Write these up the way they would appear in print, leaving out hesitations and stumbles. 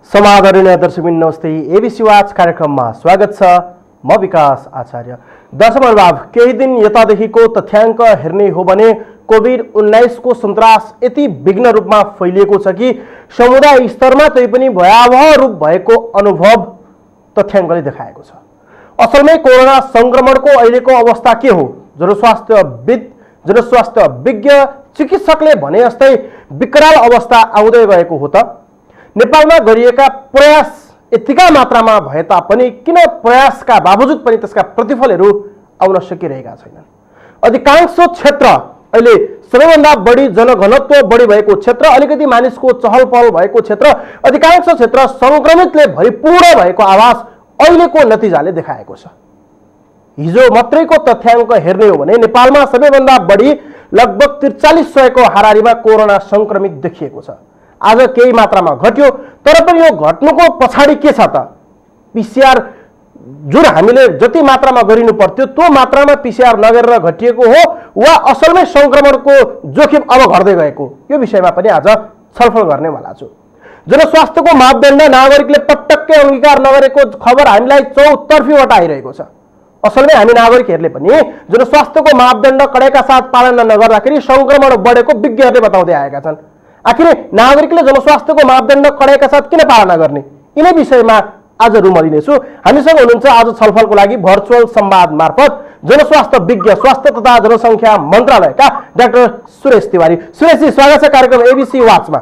समादरणीय दर्शकवृन्द नमस्ते। ABC watch कार्यक्रममा स्वागत छ। म विकास आचार्य। दशमलव केही दिन यतादेखिको तथ्याङ्क हेर्ने हो भने कोभिड-19 को सन्तास यति विघ्न रूपमा फैलिएको छ कि समुदाय स्तरमा तै पनि भयावह रूप भएको अनुभव तथ्याङ्कले देखाएको छ। असलमै कोरोना संक्रमणको अहिलेको अवस्था के हो? जनस्वास्थ्य विज्ञ चिकित्सकले भने जस्तै विकराल अवस्था आउँदै गएको हो त। नेपालमा गरिएका प्रयास यतिका मात्रामा भए तापनि किन प्रयासका बावजुद पनि त्यसका प्रतिफलहरू आउन सकिरहेका छैनन्? अधिकांश क्षेत्र अहिले सबैभन्दा बढी जनघनत्व बढी भएको क्षेत्र, अलिकति मानिसको चहल पहल भएको क्षेत्र, अधिकांश क्षेत्र संक्रमितले भरिपूर्ण भएको आभास अहिलेको नतिजाले देखाएको छ। हिजो मात्रैको तथ्याङ्क हेर्ने हो भने नेपालमा सबैभन्दा बढी लगभग 4300 को हाराहारीमा कोरोना संक्रमित देखिएको छ। आज केही मात्रामा घट्यो, तर पनि यो घट्नुको पछाडि के छ त? पीसीआर जुन हामीले जति मात्रामा गरिनु पर्थ्यो त्यो मात्रामा पीसीआर नगरेर घटिएको हो वा असलमै संक्रमणको जोखिम अब घट्दै गएको? यो विषयमा पनि आज छलफल गर्नेवाला छु। जनस्वास्थ्यको मापदण्ड नागरिकले पटक्कै अंगीकार नगरेको खबर हामीलाई चौतर्फीबाट आइरहेको छ। असलमै हामी नागरिकहरूले पनि जनस्वास्थ्यको मापदण्ड कडाइका साथ पालना नगर्दाखेरि संक्रमण बढेको विज्ञहरूले बताउँदै आएका छन्। आखिर नागरिकले जनस्वास्थ्यको मापदण्ड कडाइका साथ किन पालना गर्ने? यिनै विषयमा आज रुमलिनेछु। हामीसँग हुनुहुन्छ आज छलफलको लागि भर्चुअल संवाद मार्फत जनस्वास्थ्य विज्ञ, स्वास्थ्य तथा जनसङ्ख्या मन्त्रालयका डाक्टर सुरेश तिवारी। सुरेशजी, स्वागत छ कार्यक्रम एबीसी वाचमा।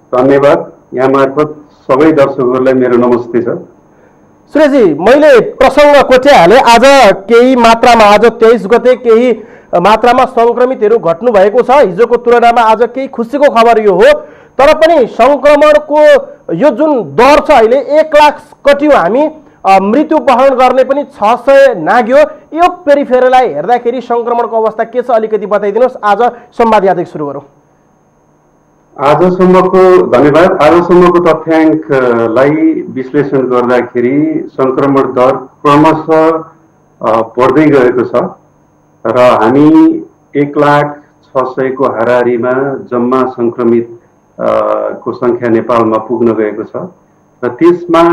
धन्यवाद। यहाँ मार्फत सबै दर्शकहरूलाई मेरो नमस्ते छ। सुरेशजी, मैले प्रसङ्ग कोट्याहाले आज केही मात्रामा, आज 23 गते केही मात्रामा संक्रमितहरू घट्नु भएको छ। हिजोको तुलनामा आज केही खुसीको खबर यो हो, तर पनि संक्रमणको यो जुन दर छ अहिले 1 लाख कट्यो, हामी मृत्युवरण गर्ने पनि 600 नाग्यो। यो पेरिफेरलाई हेर्दाखेरि संक्रमणको अवस्था के छ अलिकति बताइदिनुहोस्। आज संवाद यादेखि सुरु गरौँ। आजसम्मको धन्यवाद। आजसम्मको तथ्याङ्कलाई विश्लेषण गर्दाखेरि संक्रमण दर क्रमशः बढ्दै गएको छ र हामी 1,06,000 को हाराहारीमा जम्मा संक्रमित को संख्या नेपालमा पुग्न गएको छ र त्यसमा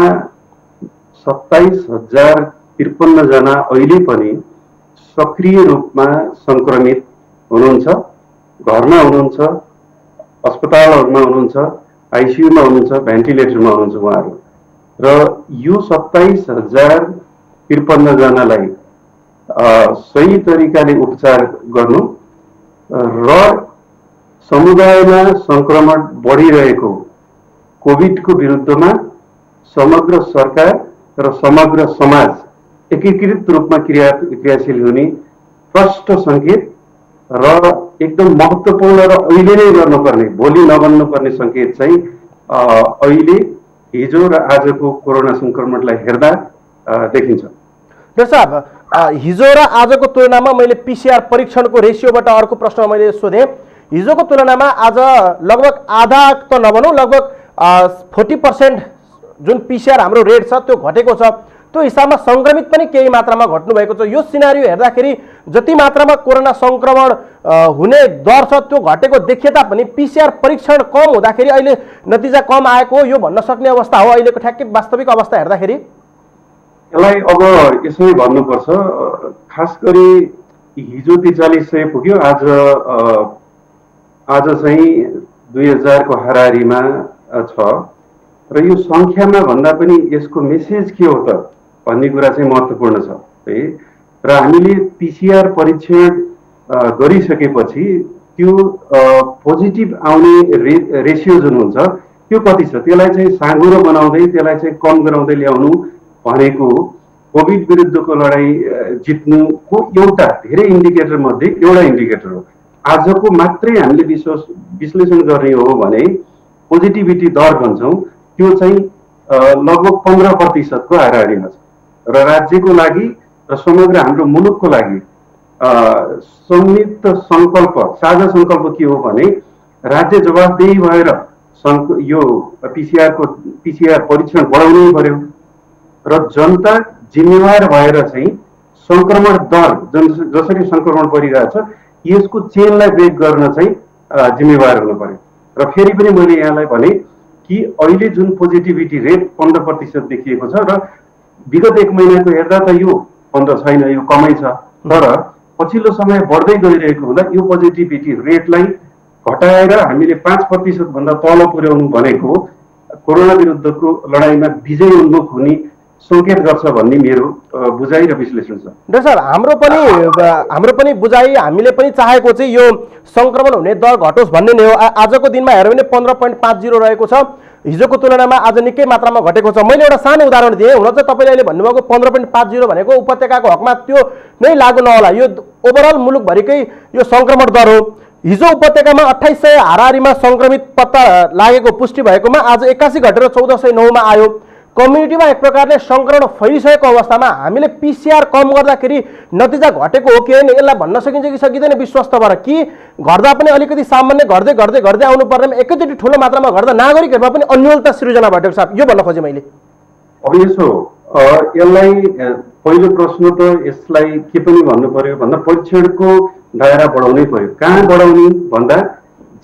27,053 जना अहिले पनि सक्रिय रूपमा संक्रमित हुनुहुन्छ, घरमा हुनुहुन्छ, अस्पतालहरूमा हुनुहुन्छ, आइसियुमा हुनुहुन्छ, भेन्टिलेटरमा हुनुहुन्छ उहाँहरू। र यो 27,053 जनालाई सही तरिकाले उपचार गर्नु र समुदायमा संक्रमण बढिरहेको कोभिडको विरुद्धमा समग्र सरकार र समग्र समाज एकीकृत रूपमा क्रियाशील हुने प्रष्ट सङ्केत र एकदम महत्त्वपूर्ण र अहिले नै गर्नुपर्ने, भोलि नगर्नुपर्ने सङ्केत चाहिँ अहिले हिजो र आजको कोरोना संक्रमणलाई हेर्दा देखिन्छ। डाक्टर साहब, हिजो र आजको तुलनामा मैले पीसीआर परीक्षणको रेसियोबाट अर्को प्रश्न मैले सोधेँ। हिजोको तुलनामा आज लगभग आधा त नभनौँ, लगभग 40% जुन पीसीआर हाम्रो रेट छ त्यो घटेको छ। त्यो हिसाबमा संक्रमित पनि केही मात्रामा घट्नु भएको छ। यो सिनारियो हेर्दाखेरि जति मात्रामा कोरोना संक्रमण हुने दर छ त्यो घटेको देखिए तापनि पीसीआर परीक्षण कम हुँदाखेरि अहिले नतिजा कम आएको हो, यो भन्न सक्ने अवस्था हो अहिलेको ठ्याक्कै वास्तविक अवस्था हेर्दाखेरि? यसलाई अब यसै भन्नुपर्छ, खास गरी हिजो 4300 पुग्यो, आज चाहिँ 2000 को हाराहारीमा छ र यो सङ्ख्यामा भन्दा पनि यसको मेसेज के हो त भन्ने कुरा चाहिँ महत्त्वपूर्ण छ है। र हामीले पीसीआर परीक्षण गरिसकेपछि त्यो पोजिटिभ आउने रेसियो जुन हुन्छ त्यो कति छ त्यसलाई चाहिँ साँघुरो बनाउँदै, त्यसलाई चाहिँ कम गराउँदै ल्याउनु भनेको कोभिड विरुद्धको लडाईँ जित्नुको एउटा धेरै इन्डिकेटर मध्ये एउटा इन्डिकेटर हो। आजको मात्रै हामीले विश्लेषण गर्ने हो भने पोजिटिभिटी दर भन्छौँ, त्यो चाहिँ लगभग 15% को हाराहारीमा छ र राज्यको लागि र समग्र हाम्रो मुलुकको लागि संयुक्त सङ्कल्प, साझा सङ्कल्प के हो भने राज्य जवाफदेही भएर यो पीसीआर परीक्षण बढाउनै पर्यो र जनता जिम्मेवार भएर चाहिँ संक्रमण दर जसरी संक्रमण बढिरहेछ यसको चेनलाई ब्रेक गर्न चाहिँ जिम्मेवार हुनु पर्यो। र फेरि पनि मैले यहाँलाई भने कि अहिले जुन पोजिटिभिटी रेट 15% देखिएको छ र विगत 1 महिनाको हेर्दा त यो 15 छैन, यो कमै छ, तर पछिल्लो समय बढ्दै गइरहेको हुँदा यो पोजिटिभिटी रेटलाई घटाएर हामीले 5% भन्दा तल पुर्याउनु भनेको कोरोना विरुद्धको लडाईँमा विजय उन्मुख हुने संकेत गर्छ भन्ने मेरो बुझाइ र विश्लेषण छ। डाक्टर साहब, हाम्रो पनि बुझाइ, हामीले पनि चाहेको चाहिँ यो संक्रमण हुने दर घटोस् भन्ने नै हो। आजको दिनमा हेऱ्यो भने 15.50 रहेको छ, हिजोको तुलनामा आज निकै मात्रामा घटेको छ। मैले एउटा सानो उदाहरण दिएँ, हुन चाहिँ तपाईँले अहिले भन्नुभएको 15.50 भनेको उपत्यकाको हकमा त्यो नै लागू नहोला, यो ओभरअल मुलुकभरिकै यो संक्रमण दर हो। हिजो उपत्यकामा 2800 हाराहारीमा संक्रमित पत्ता लागेको पुष्टि भएकोमा आज 81 घटेर 1409मा आयो। कम्युनिटीमा एक प्रकारले संक्रमण फैलिसकेको अवस्थामा हामीले PCR कम गर्दाखेरि नतिजा घटेको हो कि होइन यसलाई भन्न सकिन्छ कि सकिँदैन विश्वस्त भएर, कि गर्दा पनि अलिकति सामान्य गर्दै गर्दै गर्दै आउनुपर्नेमा एकैचोटि ठुलो मात्रामा गर्दा नागरिकहरूमा पनि अन्योलता सृजना भयो। डाक्टर साहब, यो भन्न खोजेँ मैले। अब यसो यसलाई पहिलो प्रश्न त यसलाई के पनि भन्नु पर्यो भन्दा परीक्षणको दायरा बढाउनै पर्यो। कहाँ बढाउने भन्दा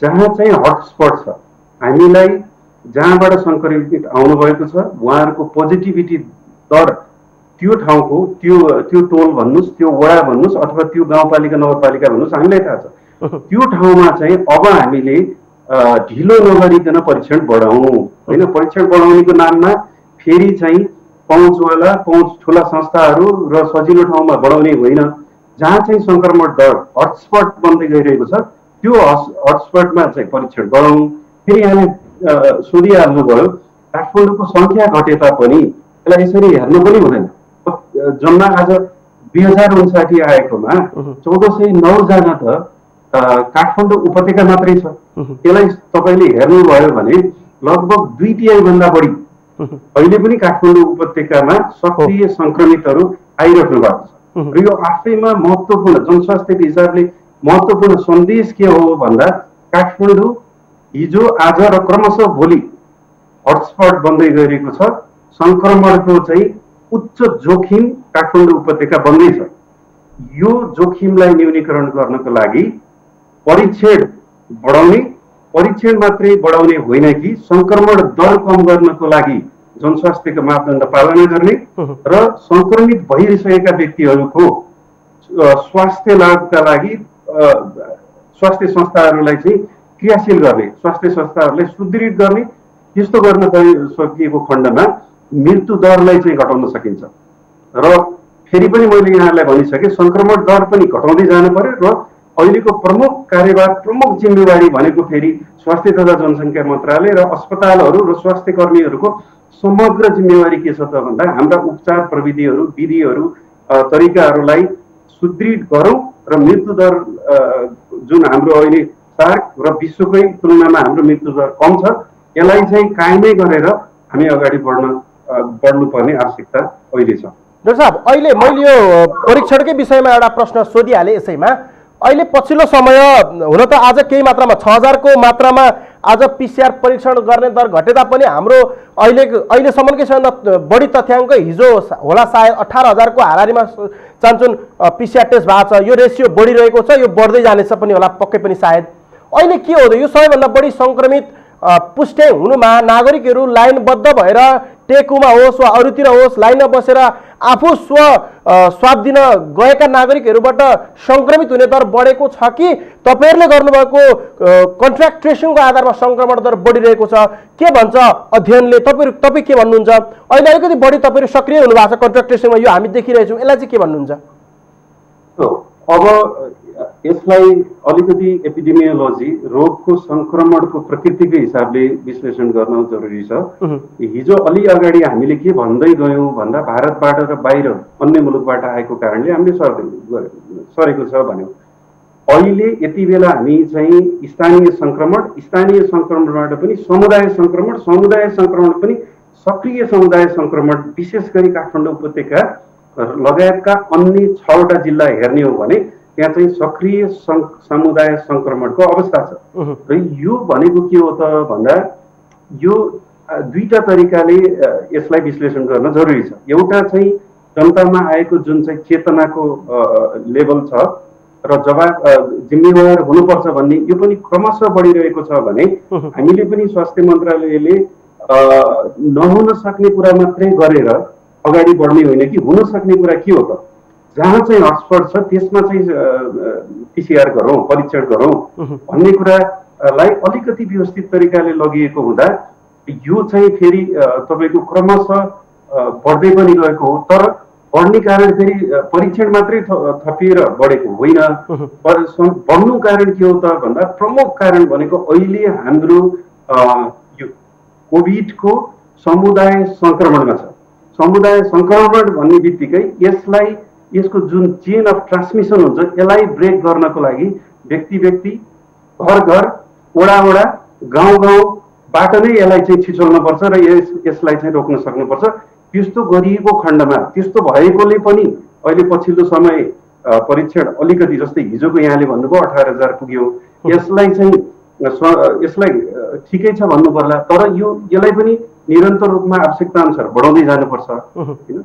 जहाँ चाहिँ हटस्पट छ, हामीलाई जहाँबाट संक्रमित आउनुभएको छ उहाँहरूको पोजिटिभिटी दर त्यो ठाउँको त्यो टोल भन्नुहोस्, त्यो वडा भन्नुहोस् अथवा त्यो गाउँपालिका नगरपालिका भन्नुहोस्, हामीलाई थाहा छ। त्यो ठाउँमा चाहिँ अब हामीले ढिलो नगरिकन परीक्षण बढाउँ होइन। परीक्षण बढाउनेको नाममा फेरि चाहिँ पहुँचवाला ठुला संस्थाहरू र सजिलो ठाउँमा बढाउने होइन। जहाँ चाहिँ संक्रमण दर हटस्पट बन्दै गइरहेको छ त्यो हटस्पटमा चाहिँ परीक्षण बढाउँ। फेरि यहाँले सोधिहाल्नुभयो काठमाडौँको संख्या घटे तापनि यसलाई यसरी हेर्नु पनि हुँदैन। जम्मा आज 2059 आएकोमा 1409 जना त काठमाडौँ उपत्यका मात्रै छ। यसलाई तपाईँले हेर्नुभयो भने लगभग 2/3 भन्दा बढी अहिले पनि काठमाडौँ उपत्यकामा सक्रिय संक्रमितहरू आइराख्नु भएको छ। र यो आफैमा महत्त्वपूर्ण जनस्वास्थ्यको हिसाबले महत्त्वपूर्ण सन्देश के हो भन्दा काठमाडौँ हिजो आज र क्रमशः भोलि हटस्पट बन्दै गइरहेको छ। संक्रमणको चाहिँ उच्च जोखिम काठमाडौँ उपत्यका बन्दैछ। यो जोखिमलाई न्यूनीकरण गर्नको लागि परीक्षण बढाउने, परीक्षण मात्रै बढाउने होइन कि संक्रमण दर कम गर्नको लागि जनस्वास्थ्यको मापदण्ड पालना गर्ने र संक्रमित भइसकेका व्यक्तिहरूको स्वास्थ्य लाभका लागि स्वास्थ्य संस्थाहरूलाई चाहिँ क्रियाशील गर्ने, स्वास्थ्य संस्थाहरूलाई सुदृढ गर्ने, त्यस्तो गर्न सकिएको खण्डमा मृत्यु दरलाई चाहिँ घटाउन सकिन्छ। र फेरि पनि मैले यहाँलाई भनिसकेँ संक्रमण दर पनि घटाउँदै जानु पर्यो र अहिलेको प्रमुख कार्यभार प्रमुख जिम्मेवारी भनेको फेरि स्वास्थ्य तथा जनसङ्ख्या मन्त्रालय र अस्पतालहरू र स्वास्थ्य कर्मीहरूको समग्र जिम्मेवारी के छ त भन्दा हाम्रा उपचार प्रविधिहरू, विधिहरू, तरिकाहरूलाई सुदृढ गरौँ र मृत्यु दर जुन हाम्रो अहिले सार्क र विश्वकै तुलनामा हाम्रो मृत्यु दर कम छ यसलाई चाहिँ कायमै गरेर हामी अगाडि बढ्नुपर्ने आवश्यकता अहिले छ। डाक्टर साहब, अहिले मैले यो परीक्षणकै विषयमा एउटा प्रश्न सोधिहालेँ। यसैमा अहिले पछिल्लो समय हुन त आज केही मात्रामा 6000 को मात्रामा आज PCR परीक्षण गर्ने दर घटे तापनि हाम्रो अहिलेसम्मकै सबैभन्दा बढी तथ्याङ्क हिजो होला सायद 18000 को हाराहारीमा चान्चुन PCR टेस्ट भएको छ। यो रेसियो बढिरहेको छ, यो बढ्दै जानेछ पनि होला पक्कै पनि सायद। अहिले के हो त यो सबैभन्दा बढी संक्रमित पुष्टि हुनुमा नागरिकहरू लाइनबद्ध भएर टेकुमा होस् वा अरूतिर होस् लाइनमा बसेर आफू स्वाब दिन गएका नागरिकहरूबाट संक्रमित हुने दर बढेको छ कि तपाईँहरूले गर्नुभएको कन्ट्र्याक्ट ट्रेसिङको आधारमा संक्रमण दर बढिरहेको छ? के भन्छ अध्ययनले? तपाईँ के भन्नुहुन्छ? अहिले अलिकति बढी तपाईँहरू सक्रिय हुनुभएको छ कन्ट्र्याक्ट ट्रेसिङमा, यो हामी देखिरहेछौँ, यसलाई चाहिँ के भन्नुहुन्छ? अब यसलाई अलिकति एपिडेमियोलोजी रोगको संक्रमणको प्रकृतिको हिसाबले विश्लेषण गर्न जरुरी छ। हिजो अलि अगाडि हामीले के भन्दै गयौँ भन्दा भारतबाट र बाहिर अन्य मुलुकबाट आएको कारणले हामीले सरेको छ भन्यौँ। अहिले यति बेला हामी चाहिँ स्थानीय संक्रमणबाट पनि समुदाय संक्रमण पनि सक्रिय समुदाय संक्रमण विशेष गरी काठमाडौँ उपत्यका लगायतका अन्य 6वटा जिल्ला हेर्ने हो भने त्यहाँ चाहिँ सक्रिय समुदाय संक्रमणको अवस्था छ। र यो भनेको के हो त भन्दा यो दुईटा तरिकाले यसलाई विश्लेषण गर्न जरुरी छ। एउटा चाहिँ जनतामा आएको जुन चाहिँ चेतनाको लेभल छ र जिम्मेवार हुनुपर्छ भन्ने यो पनि क्रमशः बढिरहेको छ भने हामीले पनि स्वास्थ्य मन्त्रालयले नहुन सक्ने कुरा मात्रै गरेर अगाडि बढ्ने होइन कि हुन सक्ने कुरा के हो त, जहाँ चाहिँ हटस्पट छ त्यसमा चाहिँ पिसिआर गरौँ, परीक्षण गरौँ भन्ने कुरालाई अलिकति व्यवस्थित तरिकाले लगिएको हुँदा यो चाहिँ फेरि तपाईँको क्रमशः बढ्दै पनि गएको हो। तर बढ्ने कारण फेरि परीक्षण मात्रै थपिएर बढेको होइन। बढ्नु कारण के हो त भन्दा प्रमुख कारण भनेको अहिले हाम्रो यो कोभिडको समुदाय सङ्क्रमणमा छ। समुदाय सङ्क्रमण भन्ने बित्तिकै यसको जुन चेन अफ ट्रान्समिसन हुन्छ यसलाई ब्रेक गर्नको लागि व्यक्ति व्यक्ति, घर घर, वडा वडा, गाउँ गाउँबाट नै यसलाई चाहिँ छिचोल्नुपर्छ र यसलाई चाहिँ रोक्न सक्नुपर्छ। त्यस्तो गरिएको खण्डमा, त्यस्तो भएकोले पनि अहिले पछिल्लो समय परीक्षण अलिकति, जस्तै हिजोको यहाँले भन्नुभयो 18,000 पुग्यो, यसलाई ठिकै छ भन्नु पर्ला। तर यसलाई पनि निरन्तर रूपमा आवश्यकता अनुसार बढाउँदै जानुपर्छ हैन।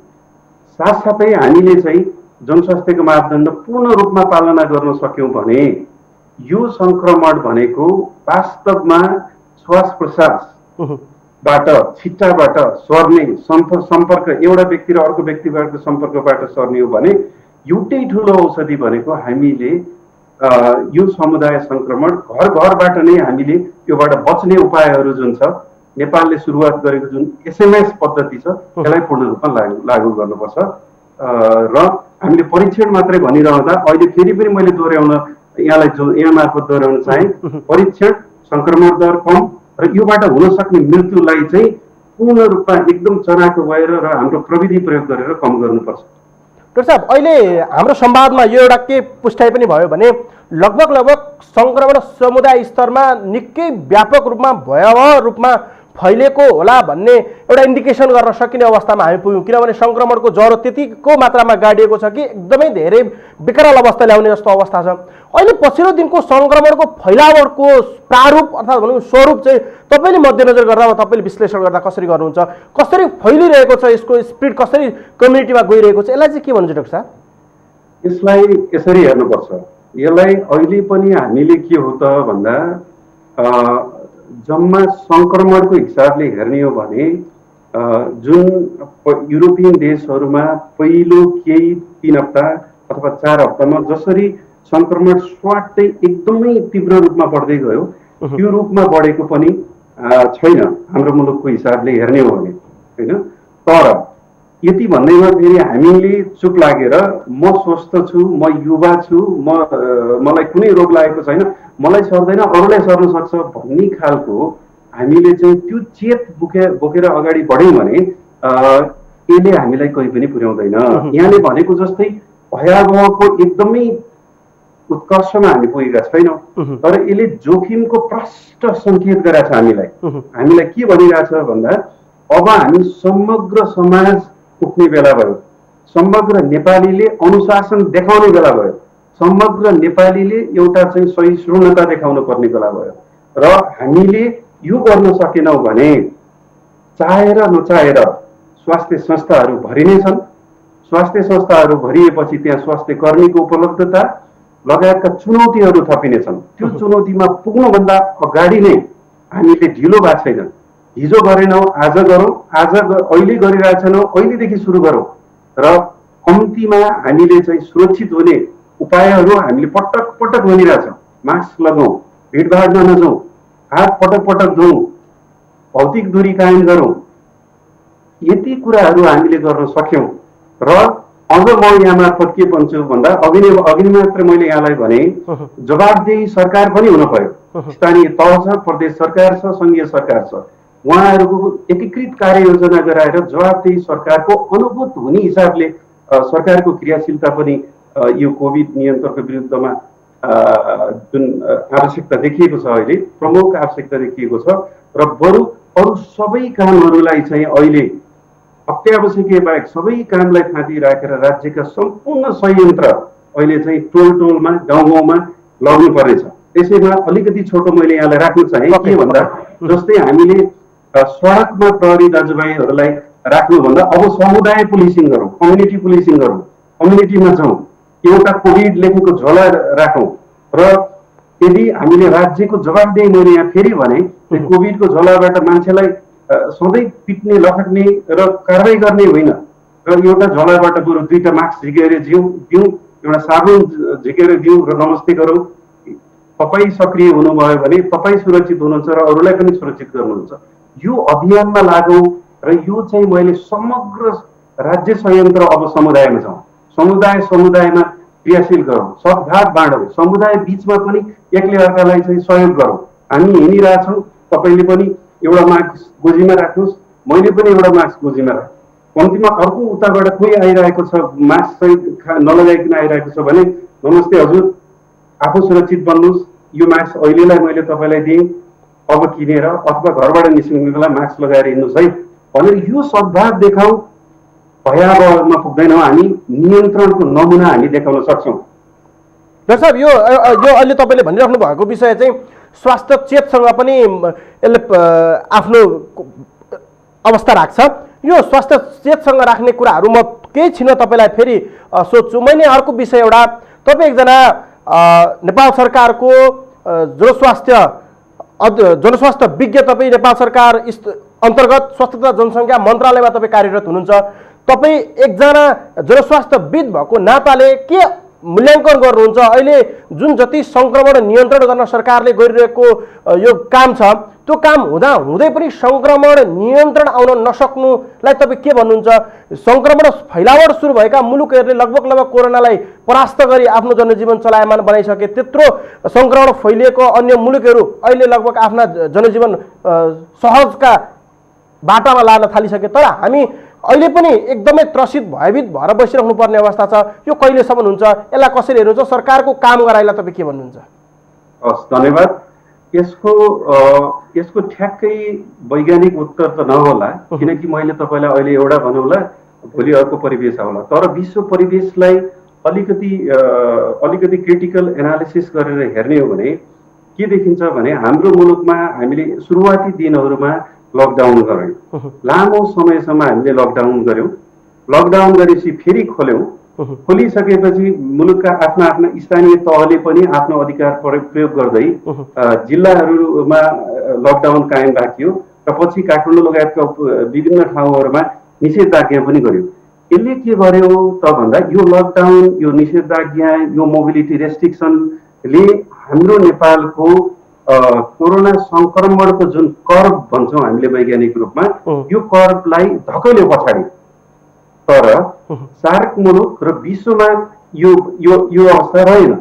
साथसाथै हामीले चाहिँ जनस्वास्थ्यको मापदण्ड पूर्ण रूपमा पालना गर्न सक्यौं भने यो संक्रमण भनेको वास्तवमा श्वास प्रश्वासबाट, छिट्टाबाट सर्ने सम्पर्क, एउटा व्यक्ति र अर्को व्यक्तिबाट सम्पर्कबाट सर्ने हो भने एउटै ठुलो औषधि भनेको हामीले यो समुदाय संक्रमण घर घरबाट नै हामीले योबाट बच्ने उपायहरू जुन छ, नेपालले सुरुवात गरेको जुन एसएमएस पद्धति छ त्यसलाई पूर्ण रूपमा लागू गर्नुपर्छ। र हामीले परीक्षण मात्रै भनिरहँदा अहिले फेरि पनि मैले दोहोऱ्याउन यहाँ मार्फत दोहोऱ्याउन चाहे, परीक्षण, संक्रमण दर कम र योबाट हुन सक्ने मृत्युलाई चाहिँ पूर्ण रूपमा एकदम चनाखो भएर र हाम्रो प्रविधि प्रयोग गरेर कम गर्नुपर्छ। डाक्टर साहब, अहिले हाम्रो संवादमा यो एउटा के पुष्टाइ पनि भयो भने लगभग संक्रमण समुदाय स्तरमा निकै व्यापक रूपमा, भयावह रूपमा फैलेको होला भन्ने एउटा इन्डिकेसन गर्न सकिने अवस्थामा हामी पुग्यौँ। किनभने संक्रमणको ज्वरो त्यतिको मात्रामा गाडिएको छ कि एकदमै धेरै विकराल अवस्था ल्याउने जस्तो अवस्था छ। अहिले पछिल्लो दिनको संक्रमणको फैलावटको प्रारूप अर्थात् भनौँ स्वरूप चाहिँ तपाईँले मध्यनजर गर्दा वा तपाईँले विश्लेषण गर्दा कसरी गर्नुहुन्छ? कसरी फैलिरहेको छ, यसको स्पिड कसरी कम्युनिटीमा गइरहेको छ, यसलाई चाहिँ के भन्नुहुन्छ डाक्टर साहब? यसलाई यसरी हेर्नुपर्छ। यसलाई अहिले पनि हामीले के हो त भन्दा जम्मा संक्रमणको हिसाबले हेर्ने हो भने जुन युरोपियन देशहरूमा पहिलो केही 3 हप्ता अथवा 4 हप्तामा जसरी संक्रमण स्वाटै एकदमै तीव्र रूपमा बढ्दै गयो, त्यो रूपमा बढेको पनि छैन हाम्रो मुलुकको हिसाबले हेर्ने हो भने हैन। तर यति भन्दैमा फेरि हामीले चुप लागेर म स्वस्थ छु, म युवा छु, मलाई कुनै रोग लागेको छैन, मलाई सर्दैन, अरूलाई सर्न सक्छ भन्ने खालको हामीले चाहिँ त्यो चेत बोकेर अगाडि बढ्यौँ भने यसले हामीलाई कहीँ पनि पुर्याउँदैन। यहाँले भनेको जस्तै भयावहको एकदमै उत्कर्षमा हामी पुगेका छैनौँ, तर यसले जोखिमको प्रष्ट सङ्केत गराएको छ हामीलाई के भनिरहेछ भन्दा अब हामी समग्र समाज उठ्ने बेला भयो, समग्र नेपालीले अनुशासन देखाउने बेला भयो, समग्र नेपालीले एउटा चाहिँ सहिष्णुता देखाउनु पर्ने बेला भयो। र हामीले यो गर्न सकेनौँ भने चाहेर नचाहेर स्वास्थ्य संस्थाहरू भरिने छन्। स्वास्थ्य संस्थाहरू भरिएपछि त्यहाँ स्वास्थ्य कर्मीको उपलब्धता लगायतका चुनौतीहरू थपिनेछन्। त्यो चुनौतीमा पुग्नुभन्दा अगाडि नै हामीले ढिलो भएको छैन। हिजो गरेनौँ, आज गरौँ, अहिले गरिरहेछौँ, अहिलेदेखि सुरु गरौँ र कम्तीमा हामीले चाहिँ सुरक्षित हुने उपायहरू हामीले पटक पटक भनिरहेछौँ। मास्क लगाउँ, भिडभाडमा नजाउँ, हात पटक पटक धौँ, भौतिक दूरी कायम गरौँ, यति कुराहरू हामीले गर्न सक्यौँ। र अझ म यहाँ मार्फत के भन्छु भन्दा अघि मात्र मैले यहाँलाई भने जवाबदेही सरकार पनि हुन पर्यो। स्थानीय तह छ, प्रदेश सरकार छ, संघीय सरकार छ, उहाँहरूको एकीकृत कार्ययोजना गराएर जवाबदेही सरकारको अनुभूत हुने हिसाबले सरकारको क्रियाशीलता पनि यो कोभिड नियन्त्रणको विरुद्धमा जुन आवश्यकता देखिएको छ, अहिले प्रमुख आवश्यकता देखिएको छ। र बरु अरू सबै कामहरूलाई चाहिँ अहिले अत्यावश्यकीय बाहेक सबै कामलाई थाँती राखेर राज्यका सम्पूर्ण संयन्त्र अहिले चाहिँ टोलमा, गाउँ-गाउँमा लग्नु पर्नेछ। त्यसैमा अलिकति छोटो मैले यहाँलाई राख्न चाहे के भन्दा जस्तै हामीले सडकमा प्रहरी दाजुभाइहरूलाई राख्नुभन्दा अब समुदाय पुलिसिङ गरौँ, कम्युनिटी पुलिसिङ गरौँ, कम्युनिटीमा जाउँ, एउटा कोभिड लेखेको झोला राखौँ र यदि हामीले राज्यको जवाबदेही मैले यहाँ फेरि भने कोभिडको झोलाबाट मान्छेलाई सधैँ पिट्ने लखट्ने र कारवाही गर्ने होइन र एउटा झोलाबाट बरु 2टा मास्क झिकेर दिउँ एउटा साबुन झिकेर दिउँ र नमस्ते गरौँ। तपाईँ सक्रिय हुनुभयो भने तपाईँ सुरक्षित हुनुहुन्छ र अरूलाई पनि सुरक्षित गर्नुहुन्छ। यो अभियानमा लागौँ र यो चाहिँ मैले समग्र राज्य संयन्त्र अब समुदायमा छौँ, समुदायमा क्रियाशील गरौँ, सद्भाव बाँडौँ, समुदाय बिचमा पनि एकले अर्कालाई चाहिँ सहयोग गरौँ। हामी हिँडिरहेछौँ, तपाईँले पनि एउटा मास्क गोजीमा राख्नुहोस्, मैले पनि एउटा मास्क गोजीमा राख्छु। कम्तीमा अर्को उताबाट कोही आइरहेको छ मास्क चाहिँ नलगाइकन आइरहेको छ भने नमस्ते हजुर, आफू सुरक्षित बन्नुहोस्, यो मास्क अहिलेलाई मैले तपाईँलाई दिएँ, अब किनेर अथवा घरबाट निस्किनुको बेला मास्क लगाएर हिँड्नुहोस् है भनेर यो सद्भाव देखाउँ। भयावहमा पुग्दैनौँ, हामी नियन्त्रणको नमुना हामी देखाउन सक्छौँ। डाक्टर साहब, यो अहिले तपाईँले भनिराख्नु भएको विषय चाहिँ स्वास्थ्य चेतसँग पनि यसले आफ्नो अवस्था राख्छ। यो स्वास्थ्य चेतसँग राख्ने कुराहरू म केही छिन तपाईँलाई फेरि सोध्छु। मैले अर्को विषय एउटा, तपाईँ एकजना नेपाल सरकारको जनस्वास्थ्य विज्ञ, तपाईँ नेपाल सरकार अन्तर्गत स्वास्थ्य तथा जनसङ्ख्या मन्त्रालयमा तपाईँ कार्यरत हुनुहुन्छ। तपाईँ एकजना जनस्वास्थ्यविद भएको नाताले के मूल्याङ्कन गर्नुहुन्छ? अहिले जुन जति सङ्क्रमण नियन्त्रण गर्न सरकारले गरिरहेको यो काम छ, त्यो काम हुँदा हुँदै पनि सङ्क्रमण नियन्त्रण आउन नसक्नुलाई तपाईँ के भन्नुहुन्छ? सङ्क्रमण फैलावट सुरु भएका मुलुकहरूले लगभग कोरोनालाई परास्त गरी आफ्नो जनजीवन चलायमान बनाइसके, त्यत्रो सङ्क्रमण फैलिएको अन्य मुलुकहरू अहिले लगभग आफ्ना जनजीवन सहजका बाटामा लान थालिसके, तर हामी अहिले पनि एकदमै त्रसित भयभीत भएर बसिराख्नु पर्ने अवस्था छ। यो कहिलेसम्म हुन्छ? यसलाई कसरी हेर्नुहुन्छ? सरकारको काम गराइलाई तपाईँ के भन्नुहुन्छ? हस्, धन्यवाद। यसको ठ्याक्कै वैज्ञानिक उत्तर त नहोला, किनकि मैले तपाईँलाई अहिले एउटा भनौँला, भोलि अर्को परिवेश आउला। तर विश्व परिवेशलाई अलिकति क्रिटिकल एनालिसिस गरेर हेर्ने हो भने के देखिन्छ भने हाम्रो मुलुकमा हामीले सुरुवाती दिनहरूमा लकडाउन गर्यौँ, लामो समयसम्म हामीले लकडाउन गर्यौँ। लकडाउन गरेपछि फेरि खोल्यौँ, खोलिसकेपछि मुलुकका आफ्ना स्थानीय तहले पनि आफ्नो अधिकार प्रयोग गर्दै जिल्लाहरूमा लकडाउन कायम राखियो र पछि काठमाडौँ लगायतका विभिन्न ठाउँहरूमा निषेधाज्ञा पनि गर्यो। यसले के गर्यो त भन्दा यो लकडाउन, यो निषेधाज्ञा, यो मोबिलिटी रेस्ट्रिक्सनले हाम्रो नेपालको कोरोना संक्रमणको जुन कर्भ भन्छौँ हामीले वैज्ञानिक रूपमा, यो कर्भलाई धकेल्यो पछाडि। तर सार्क मुलुक र विश्वमा यो अवस्था रहेन।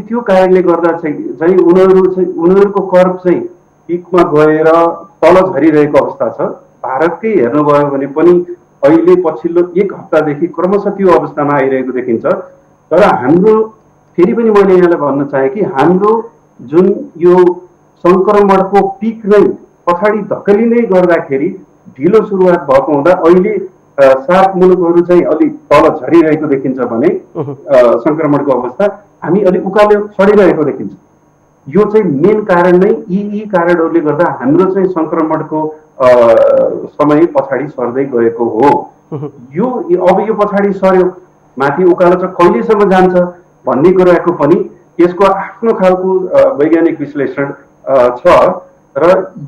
त्यो कारणले गर्दा चाहिँ उनीहरूको कर्भ चाहिँ पिकमा गएर तल झरिरहेको अवस्था छ। भारतकै हेर्नुभयो भने पनि अहिले पछिल्लो 1 हप्तादेखि क्रमशः त्यो अवस्थामा आइरहेको देखिन्छ। तर हाम्रो फेरि पनि मैले यहाँलाई भन्न चाहे कि हाम्रो जुन यो संक्रमणको पिक नै पछाडि धकेलिँदै गर्दाखेरि ढिलो सुरुवात भएको हुँदा अहिले सार्क मुलुकहरू चाहिँ अलि तल झरिरहेको देखिन्छ भने संक्रमणको अवस्था हामी अलि उकालो सडिरहेको देखिन्छ। यो चाहिँ मेन कारण नै यी कारणहरूले गर्दा हाम्रो चाहिँ संक्रमणको समय पछाडि सर्दै गएको हो। अब यो पछाडि सर्यो, माथि उकालो चाहिँ कहिलेसम्म जान्छ भन्ने कुराको पनि यसको आफ्नो खालको वैज्ञानिक विश्लेषण छ र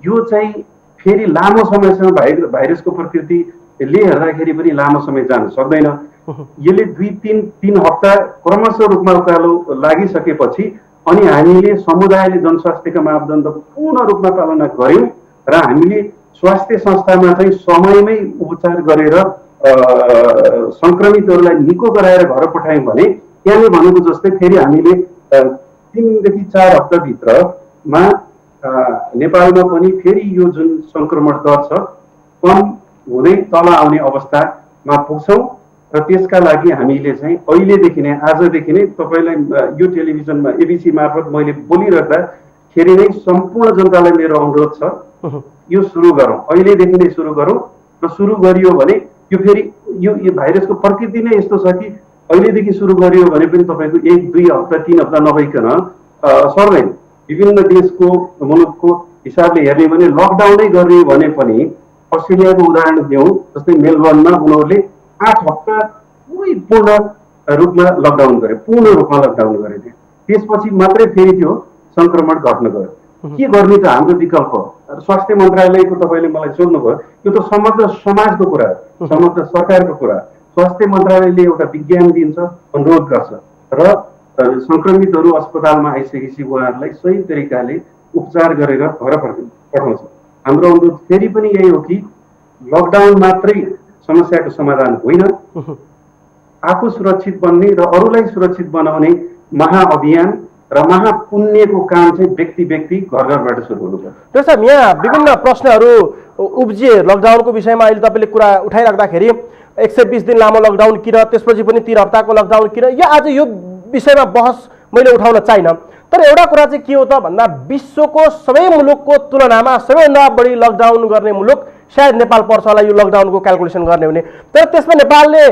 यो चाहिँ फेरि लामो समयसम्म भाइरसको प्रकृतिले हेर्दाखेरि पनि लामो समय जान सक्दैन। यसले 2-3 हप्ता क्रमशः रूपमा उकालो लागिसकेपछि अनि हामीले समुदायले जनस्वास्थ्यका मापदण्ड पूर्ण रूपमा पालना गर्यौँ र हामीले स्वास्थ्य संस्थामा चाहिँ समयमै उपचार गरेर संक्रमितहरूलाई निको गराएर घर पठायौँ भने यहाँले भनेको जस्तै फेरि हामीले 3देखि 4 हप्ताभित्रमा नेपालमा पनि फेरि यो जुन संक्रमण दर छ कम हुँदै तल आउने अवस्थामा पुग्छौँ र त्यसका लागि हामीले चाहिँ अहिलेदेखि नै, आजदेखि नै तपाईँलाई यो टेलिभिजनमा एबिसी मार्फत मैले बोलिरहँदाखेरि नै सम्पूर्ण जनतालाई मेरो अनुरोध छ, यो सुरु गरौँ, अहिलेदेखि नै सुरु गरौँ र सुरु गरियो भने यो फेरि यो भाइरसको प्रकृति नै यस्तो छ कि अहिलेदेखि सुरु गरियो भने पनि तपाईँको 1-2 हप्ता 3 हप्ता नभइकन सर्दैन। विभिन्न देशको मुलुकको हिसाबले हेर्ने भने लकडाउनै गर्ने भने पनि अस्ट्रेलियाको उदाहरण दिउँ, जस्तै मेलबर्नमा उनीहरूले 8 हप्ता पुरै पूर्ण रूपमा लकडाउन गरे, पूर्ण रूपमा लकडाउन गरे थिए। त्यसपछि मात्रै फेरि त्यो संक्रमण घट्न गयो। के गर्ने त हाम्रो विकल्प हो? स्वास्थ्य मन्त्रालयको तपाईँले मलाई सोध्नुभयो, यो त समग्र समाजको कुरा हो, समग्र सरकारको कुरा। स्वास्थ्य मन्त्रालयले एउटा विज्ञान दिन्छ, अनुरोध गर्छ र संक्रमितहरू अस्पतालमा आइसकेपछि उहाँहरूलाई सही तरिकाले उपचार गरेर घर पठाउँछ। हाम्रो अनुरोध फेरि पनि यही हो कि लकडाउन मात्रै समस्याको समाधान होइन, आफू सुरक्षित बन्ने र अरूलाई सुरक्षित बनाउने महाअभियान र महापुण्यको काम चाहिँ व्यक्ति घर घरबाट सुरु हुनुपर्छ। त्यसो यहाँ विभिन्न प्रश्नहरू उब्जिए लकडाउनको विषयमा। अहिले तपाईँले कुरा उठाइराख्दाखेरि 120 दिन लामो लकडाउन किन, त्यसपछि पनि 3 हप्ताको लकडाउन किन, या आज यो विषयमा बहस मैले उठाउन चाहिनँ। तर एउटा कुरा चाहिँ के हो त भन्दा विश्वको सबै मुलुकको तुलनामा सबैभन्दा बढी लकडाउन गर्ने मुलुक सायद नेपाल पर्छ होला, यो लकडाउनको क्यालकुलेसन गर्ने भने। तर त्यसमा नेपालले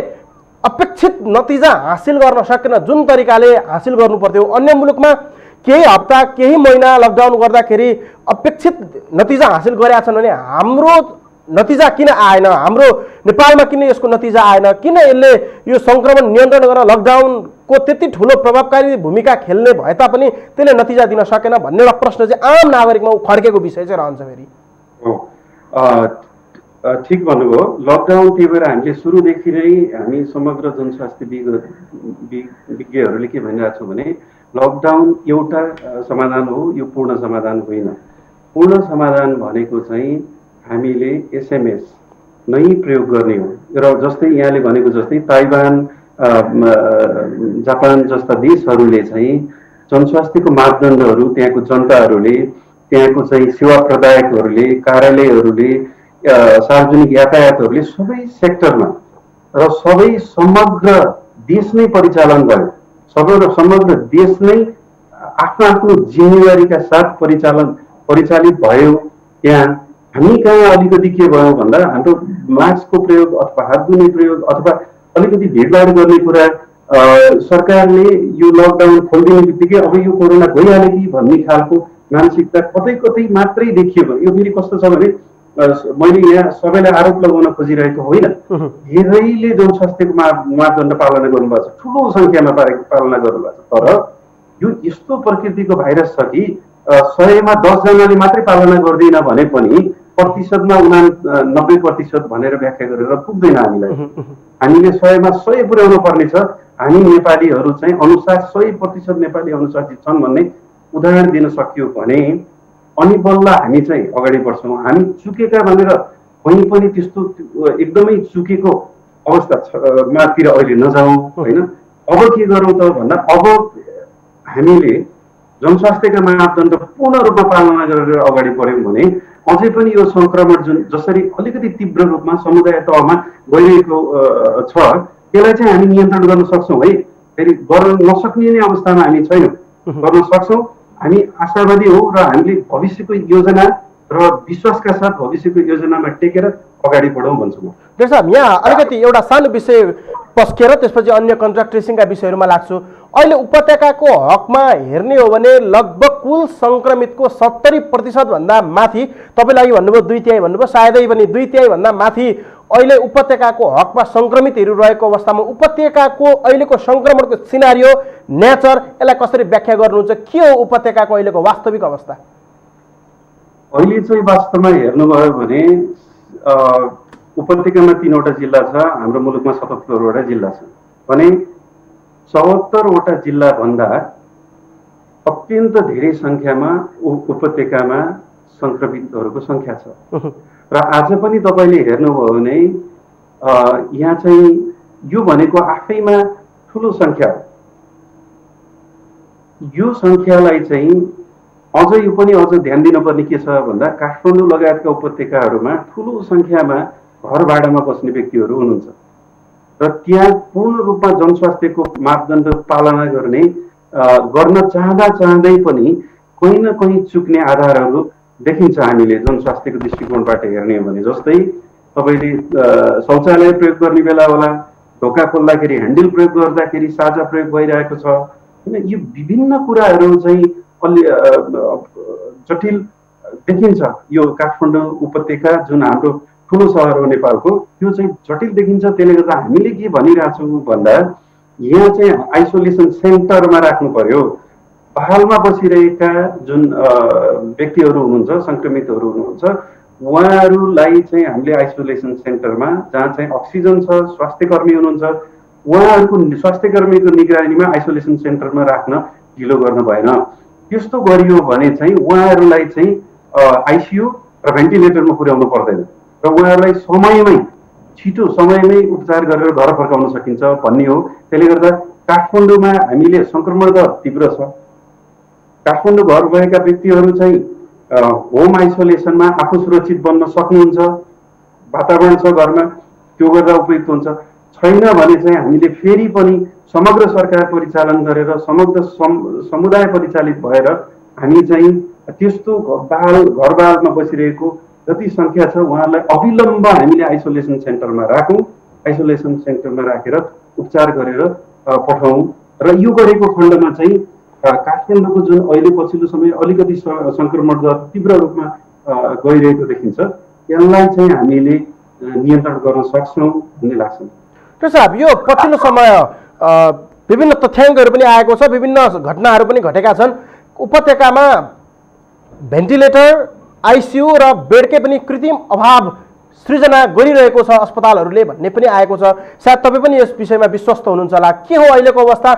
अपेक्षित नतिजा हासिल गर्न सकेन जुन तरिकाले हासिल गर्नु पर्थ्यो। अन्य मुलुकमा केही हप्ता केही महिना लकडाउन गर्दाखेरि अपेक्षित नतिजा हासिल गरेका छन् भने हाम्रो नतिजा किन आएन? हाम्रो नेपालमा किन यसको नतिजा आएन? किन यसले यो संक्रमण नियन्त्रण गर्न लकडाउनको त्यति ठुलो प्रभावकारी भूमिका खेल्ने भए तापनि त्यसले नतिजा दिन सकेन भन्ने एउटा प्रश्न चाहिँ आम नागरिकमा खड्केको विषय चाहिँ रहन्छ फेरि। ठिक भन्नुभयो। लकडाउन त्यही भएर हामीले सुरुदेखि नै हामी समग्र जनस्वास्थ्य विज्ञहरूले के भनिरहेको छौँ भने लकडाउन एउटा समाधान हो, यो पूर्ण समाधान होइन। पूर्ण समाधान भनेको चाहिँ हामीले एसएमएस नै प्रयोग गर्ने हो। र जस्तै यहाँले भनेको जस्तै ताइवान, जापान जस्ता देशहरूले चाहिँ जनस्वास्थ्यको मापदण्डहरू त्यहाँको जनताहरूले, त्यहाँको चाहिँ सेवा प्रदायकहरूले, कार्यालयहरूले, सार्वजनिक यातायातहरूले सबै सेक्टरमा र सबै समग्र देश नै परिचालन भयो। समग्र देश नै आफ्नो आफ्नो जिम्मेवारीका साथ परिचालित भयो। त्यहाँ हामी कहाँ अलिकति के भयो भन्दा हाम्रो मास्कको प्रयोग अथवा हात धुने प्रयोग अथवा अलिकति भिडभाड गर्ने कुरा, सरकारले यो लकडाउन खोलिदिने बित्तिकै अब यो कोरोना गइहाल्यो कि भन्ने खालको मानसिकता कतै कतै मात्रै देखियो। यो फेरि कस्तो छ भने मैले यहाँ सबैलाई आरोप लगाउन खोजिरहेको होइन, धेरैले जनस्वास्थ्यको मापदण्ड पालना गर्नुभएको छ, ठुलो सङ्ख्यामा पालना गर्नुभएको छ। तर यो यस्तो प्रकृतिको भाइरस छ कि 100मा 10 जनाले मात्रै पालना गर्दैन भने पनि प्रतिशतमा 90% भनेर व्याख्या गरेर पुग्दैन हामीलाई। हामीले 100मा 100 पुर्याउनु पर्ने छ। हामी नेपालीहरू चाहिँ 100% नेपाली अनुशासित छन् भन्ने उदाहरण दिन सकियो भने अनि बल्ल हामी चाहिँ अगाडि बढ्छौँ। हामी चुकेका भनेर कहीँ पनि त्यस्तो एकदमै चुकेको अवस्थातिर अहिले नजाउँ होइन। अब के गरौँ त भन्दा अब हामीले जनस्वास्थ्यका मापदण्ड पूर्ण रूपमा पालना गरेर अगाडि बढ्यौँ भने अझै पनि यो संक्रमण जुन जसरी अलिकति तीव्र रूपमा समुदाय तहमा गइरहेको छ त्यसलाई चाहिँ हामी नियन्त्रण गर्न सक्छौँ है। फेरि गर्न नसक्ने नै अवस्थामा हामी छैनौँ, गर्न सक्छौँ। हामी आशावादी हौँ र हामीले भविष्यको योजना र विश्वासका साथ भविष्यको योजनामा टेकेर अगाडि बढौँ भन्छु म। डाक्टर साहब, यहाँ अलिकति एउटा सानो विषय पस्केर त्यसपछि अन्य कन्ट्र्याक्ट ट्रेसिङका विषयहरूमा लाग्छु। अहिले उपत्यकाको हकमा हेर्ने हो भने लगभग कुल सङ्क्रमितको 70% भन्दा माथि, तपाईँले अघि भन्नुभयो 2/3 भन्नुभयो, सायदै पनि 2/3 भन्दा माथि अहिले उपत्यकाको हकमा सङ्क्रमितहरू रहेको अवस्थामा उपत्यकाको अहिलेको सङ्क्रमणको सिनारियो, नेचर, यसलाई कसरी व्याख्या गर्नुहुन्छ? के हो उपत्यकाको अहिलेको वास्तविक अवस्था? अहिले चाहिँ वास्तवमा हेर्नुभयो भने उपत्यकामा 3वटा जिल्ला छ, हाम्रो मुलुकमा 77वटा जिल्ला छ भने 74वटा जिल्ला भन्दा अत्यन्त धेरै सङ्ख्यामा उपत्यकामा सङ्क्रमितहरूको सङ्ख्या छ। र आज पनि तपाईँले हेर्नुभयो भने यहाँ चाहिँ यो भनेको आफैमा ठुलो सङ्ख्या हो। यो सङ्ख्यालाई चाहिँ अझ यो पनि अझ ध्यान दिनुपर्ने के छ भन्दा काठमाडौँ लगायतका उपत्यकाहरूमा ठुलो सङ्ख्यामा घर भाडामा बस्ने व्यक्तिहरू हुनुहुन्छ र त्यहाँ पूर्ण रूपमा जनस्वास्थ्यको मापदण्ड पालना गर्न चाहँदै पनि कहीँ न कहीँ चुक्ने आधारहरू देखिन्छ हामीले जनस्वास्थ्यको दृष्टिकोणबाट हेर्ने हो भने। जस्तै तपाईँले शौचालय प्रयोग गर्ने बेला होला, ढोका खोल्दाखेरि ह्यान्डल प्रयोग गर्दाखेरि साझा प्रयोग भइरहेको छ होइन। यो विभिन्न कुराहरू चाहिँ अलि जटिल देखिन्छ। यो काठमाडौँ उपत्यका जुन हाम्रो ठुलो सहर हो नेपालको, त्यो चाहिँ जटिल देखिन्छ। त्यसले गर्दा हामीले के भनिरहेछौँ भन्दा यहाँ चाहिँ आइसोलेसन सेन्टरमा राख्नु पर्यो। पहालमा बसिरहेका जुन व्यक्तिहरू हुनुहुन्छ, सङ्क्रमितहरू हुनुहुन्छ, उहाँहरूलाई चाहिँ हामीले आइसोलेसन सेन्टरमा, जहाँ चाहिँ अक्सिजन छ, स्वास्थ्य कर्मी हुनुहुन्छ, उहाँहरूको स्वास्थ्य कर्मीको निगरानीमा आइसोलेसन सेन्टरमा राख्न ढिलो गर्नु भएन। त्यस्तो गरियो भने चाहिँ उहाँहरूलाई चाहिँ आइसियु र भेन्टिलेटरमा पुर्याउनु पर्दैन र उहाँहरूलाई समयमै छिटो समयमै उपचार गरेर घर फर्काउन सकिन्छ भन्ने हो। त्यसले गर्दा काठमाडौँमा हामीले सङ्क्रमण दर तीव्र छ। काठमाडौँ घर भएका व्यक्तिहरू चाहिँ होम आइसोलेसनमा आफू सुरक्षित बन्न सक्नुहुन्छ, वातावरण छ घरमा, त्यो गर्दा उपयुक्त हुन्छ। छैन भने चाहिँ हामीले फेरि पनि समग्र सरकार परिचालन गरेर समग्र समुदाय परिचालित भएर हामी चाहिँ त्यस्तो घरबालमा बसिरहेको जति सङ्ख्या छ उहाँलाई अविलम्ब हामीले आइसोलेसन सेन्टरमा राखौँ, आइसोलेसन सेन्टरमा राखेर उपचार गरेर पठाउँ। र यो गरेको खण्डमा चाहिँ काठमाडौँको जुन अहिले पछिल्लो समय अलिकति सङ्क्रमण दर तीव्र रूपमा गइरहेको देखिन्छ, यसलाई चाहिँ हामीले नियन्त्रण गर्न सक्छौँ भन्ने लाग्छ। त्यो साहब, यो पछिल्लो समय विभिन्न तथ्याङ्कहरू पनि आएको छ, विभिन्न घटनाहरू पनि घटेका छन्। उपत्यकामा भेन्टिलेटर, आइसियु र बेडकै पनि कृत्रिम अभाव सृजना गरिरहेको छ अस्पतालहरूले भन्ने पनि आएको छ। सायद तपाईँ पनि यस विषयमा विश्वस्त हुनुहुन्छ होला। के हो अहिलेको अवस्था?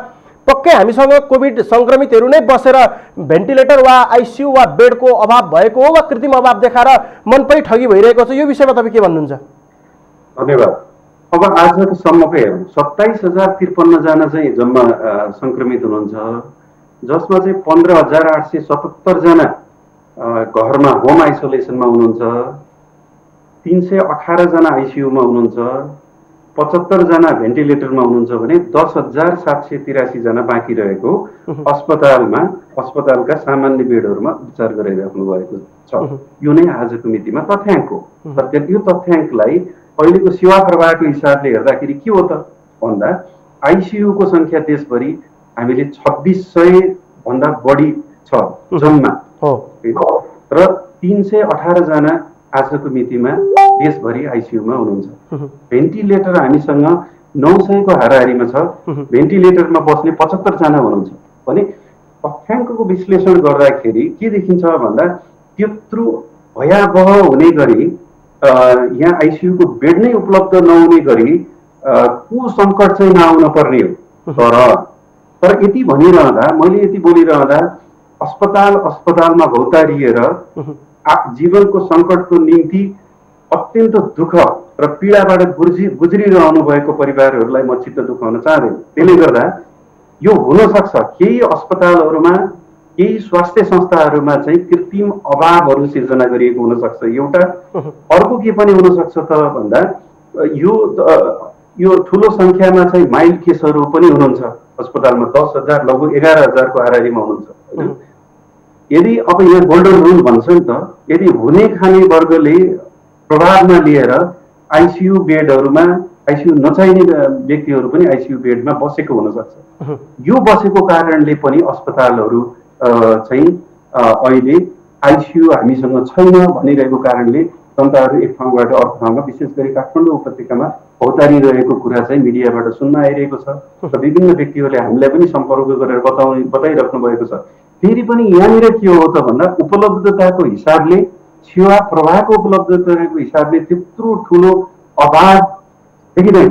पक्कै हामीसँग कोभिड सङ्क्रमितहरू नै बसेर भेन्टिलेटर वा आइसियु वा बेडको अभाव भएको हो वा कृत्रिम अभाव देखाएर मन पनि ठगी भइरहेको छ? यो विषयमा तपाईँ के भन्नुहुन्छ? धन्यवाद। अब आजको सम्मकै हेरौँ, 27,053 जना चाहिँ जम्मा सङ्क्रमित हुनुहुन्छ, जसमा चाहिँ 15,877 जना घरमा होम आइसोलेसनमा हुनुहुन्छ, 318 जना आइसियुमा हुनुहुन्छ, 75 जना भेन्टिलेटरमा हुनुहुन्छ भने 10,783 जना बाँकी रहेको अस्पतालका सामान्य बेडहरूमा उपचार गरिराख्नु भएको छ। यो नै आजको मितिमा तथ्याङ्क हो। तर यो तथ्याङ्कलाई अहिलेको सेवा प्रवाहको हिसाबले हेर्दाखेरि के हो त भन्दा आइसियुको सङ्ख्या देशभरि हामीले 2600 भन्दा बढी छ जम्मा र 318 जना आजको मितिमा देशभरि आइसियुमा हुनुहुन्छ। भेन्टिलेटर हामीसँग 900 को हाराहारीमा छ। भेन्टिलेटरमा बस्ने 75 जना हुनुहुन्छ भने तथ्याङ्कको विश्लेषण गर्दाखेरि के देखिन्छ भन्दा त्यत्रो भयावह हुने गरी यहाँ आइसियुको बेड नै उपलब्ध नहुने गरी कुसङ्कट चाहिँ नआउन पर्ने हो। तर यति भनिरहँदा, मैले यति बोलिरहँदा अस्पतालमा भौतारिएर जीवनको सङ्कटको निम्ति अत्यन्त दुःख र पीडाबाट गुज्रिरहनु भएको परिवारहरूलाई म चित्त दुखाउन चाहँदैन। त्यसले गर्दा यो हुन सक्छ केही अस्पतालहरूमा, केही स्वास्थ्य संस्थाहरूमा चाहिँ कृत्रिम अभावहरू सिर्जना गरिएको हुन सक्छ एउटा। अर्को के पनि हुन सक्छ त भन्दा यो ठुलो सङ्ख्यामा चाहिँ माइल्ड केसहरू पनि हुनुहुन्छ अस्पतालमा। 10,000 लगभग 11,000 को हाराहारीमा हुनुहुन्छ। यदि अब यहाँ गोल्डन रुल भन्छ नि त, यदि हुने खाने वर्गले प्रभावमा लिएर आइसियु बेडहरूमा, आइसियु नचाहिने व्यक्तिहरू पनि आइसियु बेडमा बसेको हुनसक्छ। यो बसेको कारणले पनि अस्पतालहरू चाहिँ अहिले आइसियु हामीसँग छैन भनिरहेको कारणले जनताहरू एक ठाउँबाट अर्को ठाउँमा, विशेष गरी काठमाडौँ उपत्यकामा भौतारिरहेको कुरा चाहिँ मिडियाबाट सुन्न आइरहेको छ र विभिन्न व्यक्तिहरूले हामीलाई पनि सम्पर्क गरेर बताइराख्नु भएको छ। फेरि पनि यहाँनिर के हो त भन्दा उपलब्धताको हिसाबले, सेवा प्रवाहको उपलब्धताको हिसाबले त्यत्रो ठुलो अभाव देखिँदैन।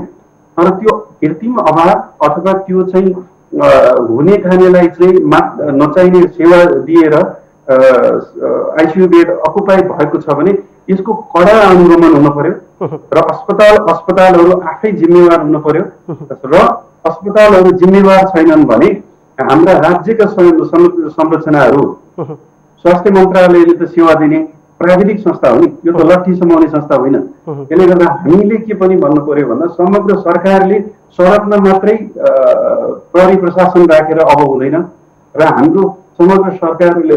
तर त्यो कृत्रिम अभाव अथवा त्यो चाहिँ हुने खानेलाई चाहिँ नचाहिने सेवा दिएर आइसियु बेड अकुपाई भएको छ भने यसको कडा अनुगमन हुन पर्यो र अस्पतालहरू आफै जिम्मेवार हुन पर्यो। र अस्पतालहरू जिम्मेवार छैनन् भने हाम्रा राज्यका संरचनाहरू, स्वास्थ्य मन्त्रालयले त सेवा दिने प्राविधिक संस्था हो नि, यो त लट्ठी समाउने संस्था होइन। त्यसले गर्दा हामीले के पनि भन्नु पर्यो भन्दा समग्र सरकारले सडकमा मात्रै प्रहरी प्रशासन राखेर अब हुँदैन र हाम्रो समग्र सरकारले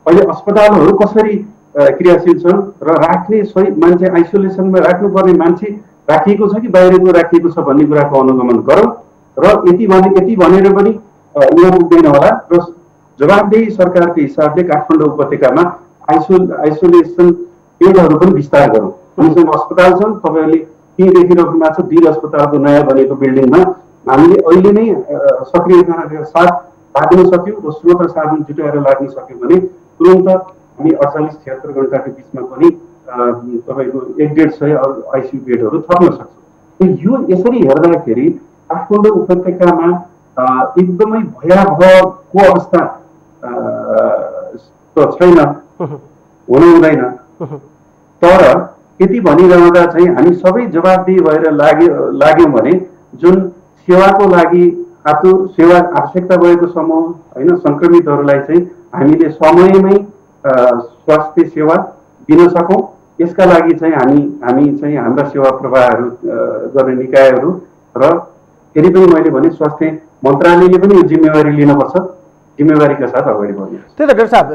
अहिले अस्पतालहरू कसरी क्रियाशील छन् र राख्ने सही मान्छे, आइसोलेसनमा राख्नुपर्ने मान्छे राखिएको छ कि बाहिरको राखिएको छ भन्ने कुराको अनुगमन गरौँ। र यति भनेर पनि यहाँ पुग्दैन होला र जवाबदेही सरकारको हिसाबले काठमाडौँ उपत्यकामा आइसोलेसन बेडहरू पनि विस्तार गरौँ। हामीसँग अस्पताल छन्, तपाईँहरूले के देखिराख्नु भएको छ, वीर अस्पतालको नयाँ बनेको बिल्डिङमा हामीले अहिले नै सक्रियताका साथ लाग्न सक्यौँ र स्रोत र साधन जुटाएर लाग्न सक्यौँ भने तुरन्त हामी 48-76 घण्टाको बिचमा पनि तपाईँको 150 आइसियु बेडहरू थप्न सक्छौँ। यो यसरी हेर्दाखेरि काठमाडौँ उपत्यकामा एकदमै भयावहको अवस्था त छैन, हुन हुँदैन। तर यति भनिरहँदा चाहिँ हामी सबै जवाबदेही भएर लाग्यौँ भने जुन सेवाको लागि आतुर, सेवा आवश्यकता भएको समूह होइन सङ्क्रमितहरूलाई चाहिँ हामीले समयमै स्वास्थ्य सेवा दिन सकौँ। यसका लागि चाहिँ हामी चाहिँ हाम्रा सेवा प्रवाहहरू गर्ने निकायहरू र फेरि पनि मैले भने स्वास्थ्य मन्त्रालयले पनि यो जिम्मेवारी लिनुपर्छ, जिम्मेवारीका साथ अगाडि बढ्नु। त्यही त डाक्टर साहब,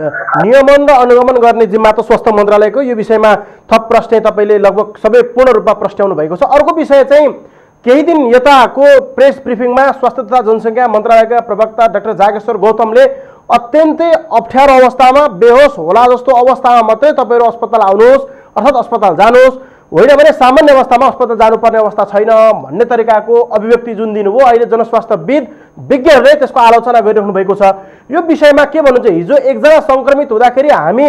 नियमन र अनुगमन गर्ने जिम्मा त स्वास्थ्य मन्त्रालयको, यो विषयमा थप प्रश्न तपाईँले लगभग सबै पूर्ण रूपमा प्रश्नाउनु भएको छ। अर्को विषय चाहिँ केही दिन यताको प्रेस ब्रिफिङमा स्वास्थ्य तथा जनसङ्ख्या मन्त्रालयका प्रवक्ता डाक्टर जागेश्वर गौतमले अत्यन्तै अप्ठ्यारो अवस्थामा बेहोस होला जस्तो अवस्थामा मात्रै तपाईँहरू अस्पताल आउनुहोस् अर्थात् अस्पताल जानुहोस्, होइन भने सामान्य अवस्थामा अस्पताल जानुपर्ने अवस्था छैन भन्ने तरिकाको अभिव्यक्ति जुन दिनुभयो, अहिले जनस्वास्थ्यविद विज्ञहरूले त्यसको आलोचना गरिराख्नु भएको छ। यो विषयमा के भन्नुहुन्छ? हिजो एकजना सङ्क्रमित हुँदाखेरि हामी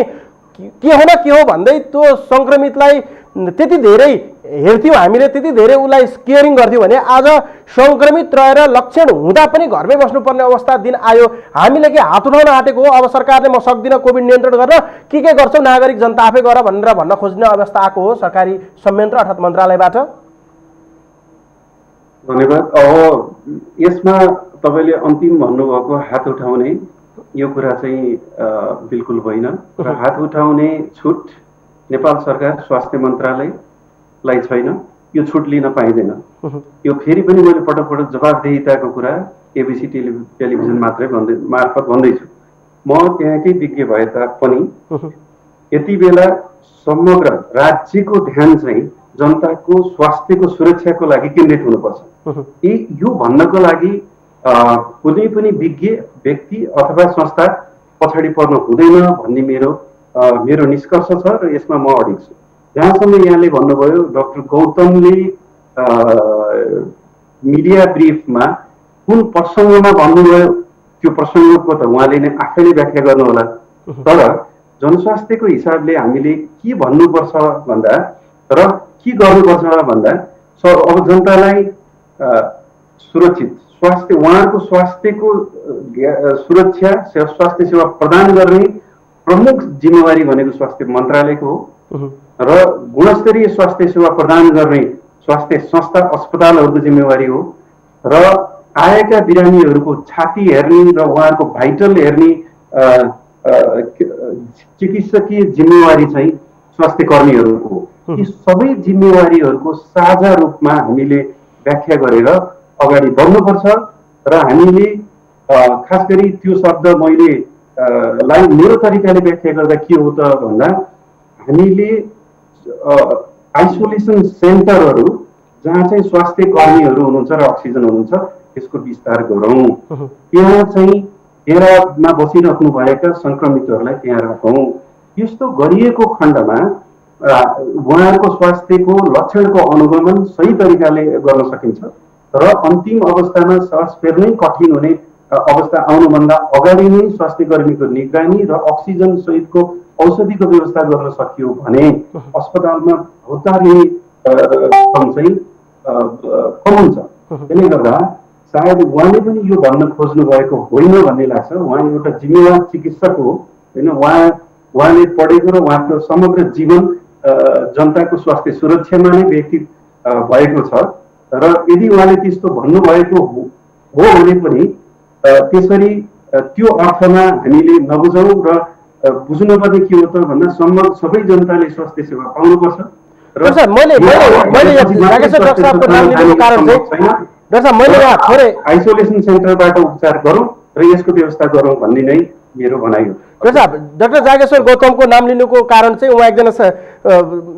के हो न के हो भन्दै त्यो सङ्क्रमितलाई त्यति धेरै हेर्थ्यौँ, हामीले त्यति धेरै उसलाई केयरिङ गर्थ्यौँ भने आज सङ्क्रमित रहेर लक्षण हुँदा पनि घरमै बस्नुपर्ने अवस्था दिन आयो। हामीले के हात उठाउन आँटेको हो? अब सरकारले म सक्दिनँ कोभिड नियन्त्रण गर्न, के गर्छौ नागरिक जनता आफै गर भनेर भन्न खोज्ने अवस्था आएको हो सरकारी संयन्त्र अर्थात् मन्त्रालयबाट। धन्यवाद। अब यसमा तपाईँले अन्तिम भन्नुभएको हात उठाउने यो कुरा चाहिँ बिल्कुल होइन र हात उठाउने छुट नेपाल सरकार स्वास्थ्य मन्त्रालयलाई छैन, यो छुट लिन पाइँदैन। यो फेरि पनि मैले पटक पटक जवाबदेहिताको कुरा एबिसी टेलिभिजन मार्फत भन्दैछु। म त्यहाँकै विज्ञ भए तापनि यति बेला समग्र राज्यको ध्यान चाहिँ जनताको स्वास्थ्यको सुरक्षाको लागि केन्द्रित हुनुपर्छ। यो भन्नको लागि कुनै पनि विज्ञ व्यक्ति अथवा संस्था पछाडि पर्नु हुँदैन भन्ने मेरो निष्कर्ष छ र यसमा म अडिग छु। जहाँसम्म यहाँले भन्नुभयो डाक्टर गौतमले मिडिया ब्रिफमा कुन प्रसङ्गमा भन्नुभयो, त्यो प्रसङ्गको त उहाँले नै आफैले व्याख्या गर्नुहोला। तर जनस्वास्थ्यको हिसाबले हामीले के भन्नुपर्छ भन्दा र के गर्नुपर्छ भन्दा अब जनतालाई सुरक्षित स्वास्थ्य, उहाँहरूको स्वास्थ्यको सुरक्षा स्वास्थ्य सेवा प्रदान गर्ने प्रमुख जिम्मेवारी भनेको स्वास्थ्य मन्त्रालयको हो र गुणस्तरीय स्वास्थ्य सेवा प्रदान गर्ने स्वास्थ्य संस्था अस्पतालहरूको जिम्मेवारी हो र आएका बिरामीहरूको छाती हेर्ने र उहाँहरूको भाइटल हेर्ने चिकित्सकीय जिम्मेवारी चाहिँ स्वास्थ्य कर्मीहरूको हो। यी सबै जिम्मेवारीहरूको साझा रूपमा हामीले व्याख्या गरेर अगाडि बढ्नुपर्छ र हामीले खास गरी त्यो शब्द मैले मेरो तरिकाले व्याख्या गर्दा के हो त भन्दा हामीले आइसोलेसन सेन्टरहरू जहाँ चाहिँ स्वास्थ्य कर्मीहरू हुनुहुन्छ र अक्सिजन हुनुहुन्छ त्यसको विस्तार गरौँ। त्यहाँ चाहिँ डेरामा बसिराख्नु भएका सङ्क्रमितहरूलाई त्यहाँ राखौँ। यस्तो गरिएको खण्डमा उहाँहरूको स्वास्थ्यको लक्षणको अनुगमन सही तरिकाले गर्न सकिन्छ र अन्तिम अवस्थामा सास फेर्नै कठिन हुने अवस्था आउनुभन्दा अगाडि नै स्वास्थ्य कर्मीको निगरानी र अक्सिजन सहितको औषधिको व्यवस्था गर्न सकियो भने अस्पतालमा भौतारिने चाहिँ कम हुन्छ। त्यसले गर्दा सायद उहाँले पनि यो भन्न खोज्नु भएको होइन भन्ने लाग्छ। उहाँ एउटा जिम्मेवार चिकित्सक हो होइन, उहाँले पढेको र उहाँको समग्र जीवन जनताको स्वास्थ्य सुरक्षामा नै व्यतीत भएको छ र यदि उहाँले त्यस्तो भन्नुभएको हो भने पनि त्यसरी त्यो अर्थमा हामीले नबुझौँ र बुझ्नुपर्ने के हो त भन्दा सबै जनताले स्वास्थ्य सेवा पाउनुपर्छ। आइसोलेसन सेन्टरबाट उपचार गरौँ र यसको व्यवस्था गरौँ भन्ने नै मेरो भनाइ हो। डाक्टर जागेश्वर गौतमको नाम लिनुको कारण चाहिँ उहाँ एकजना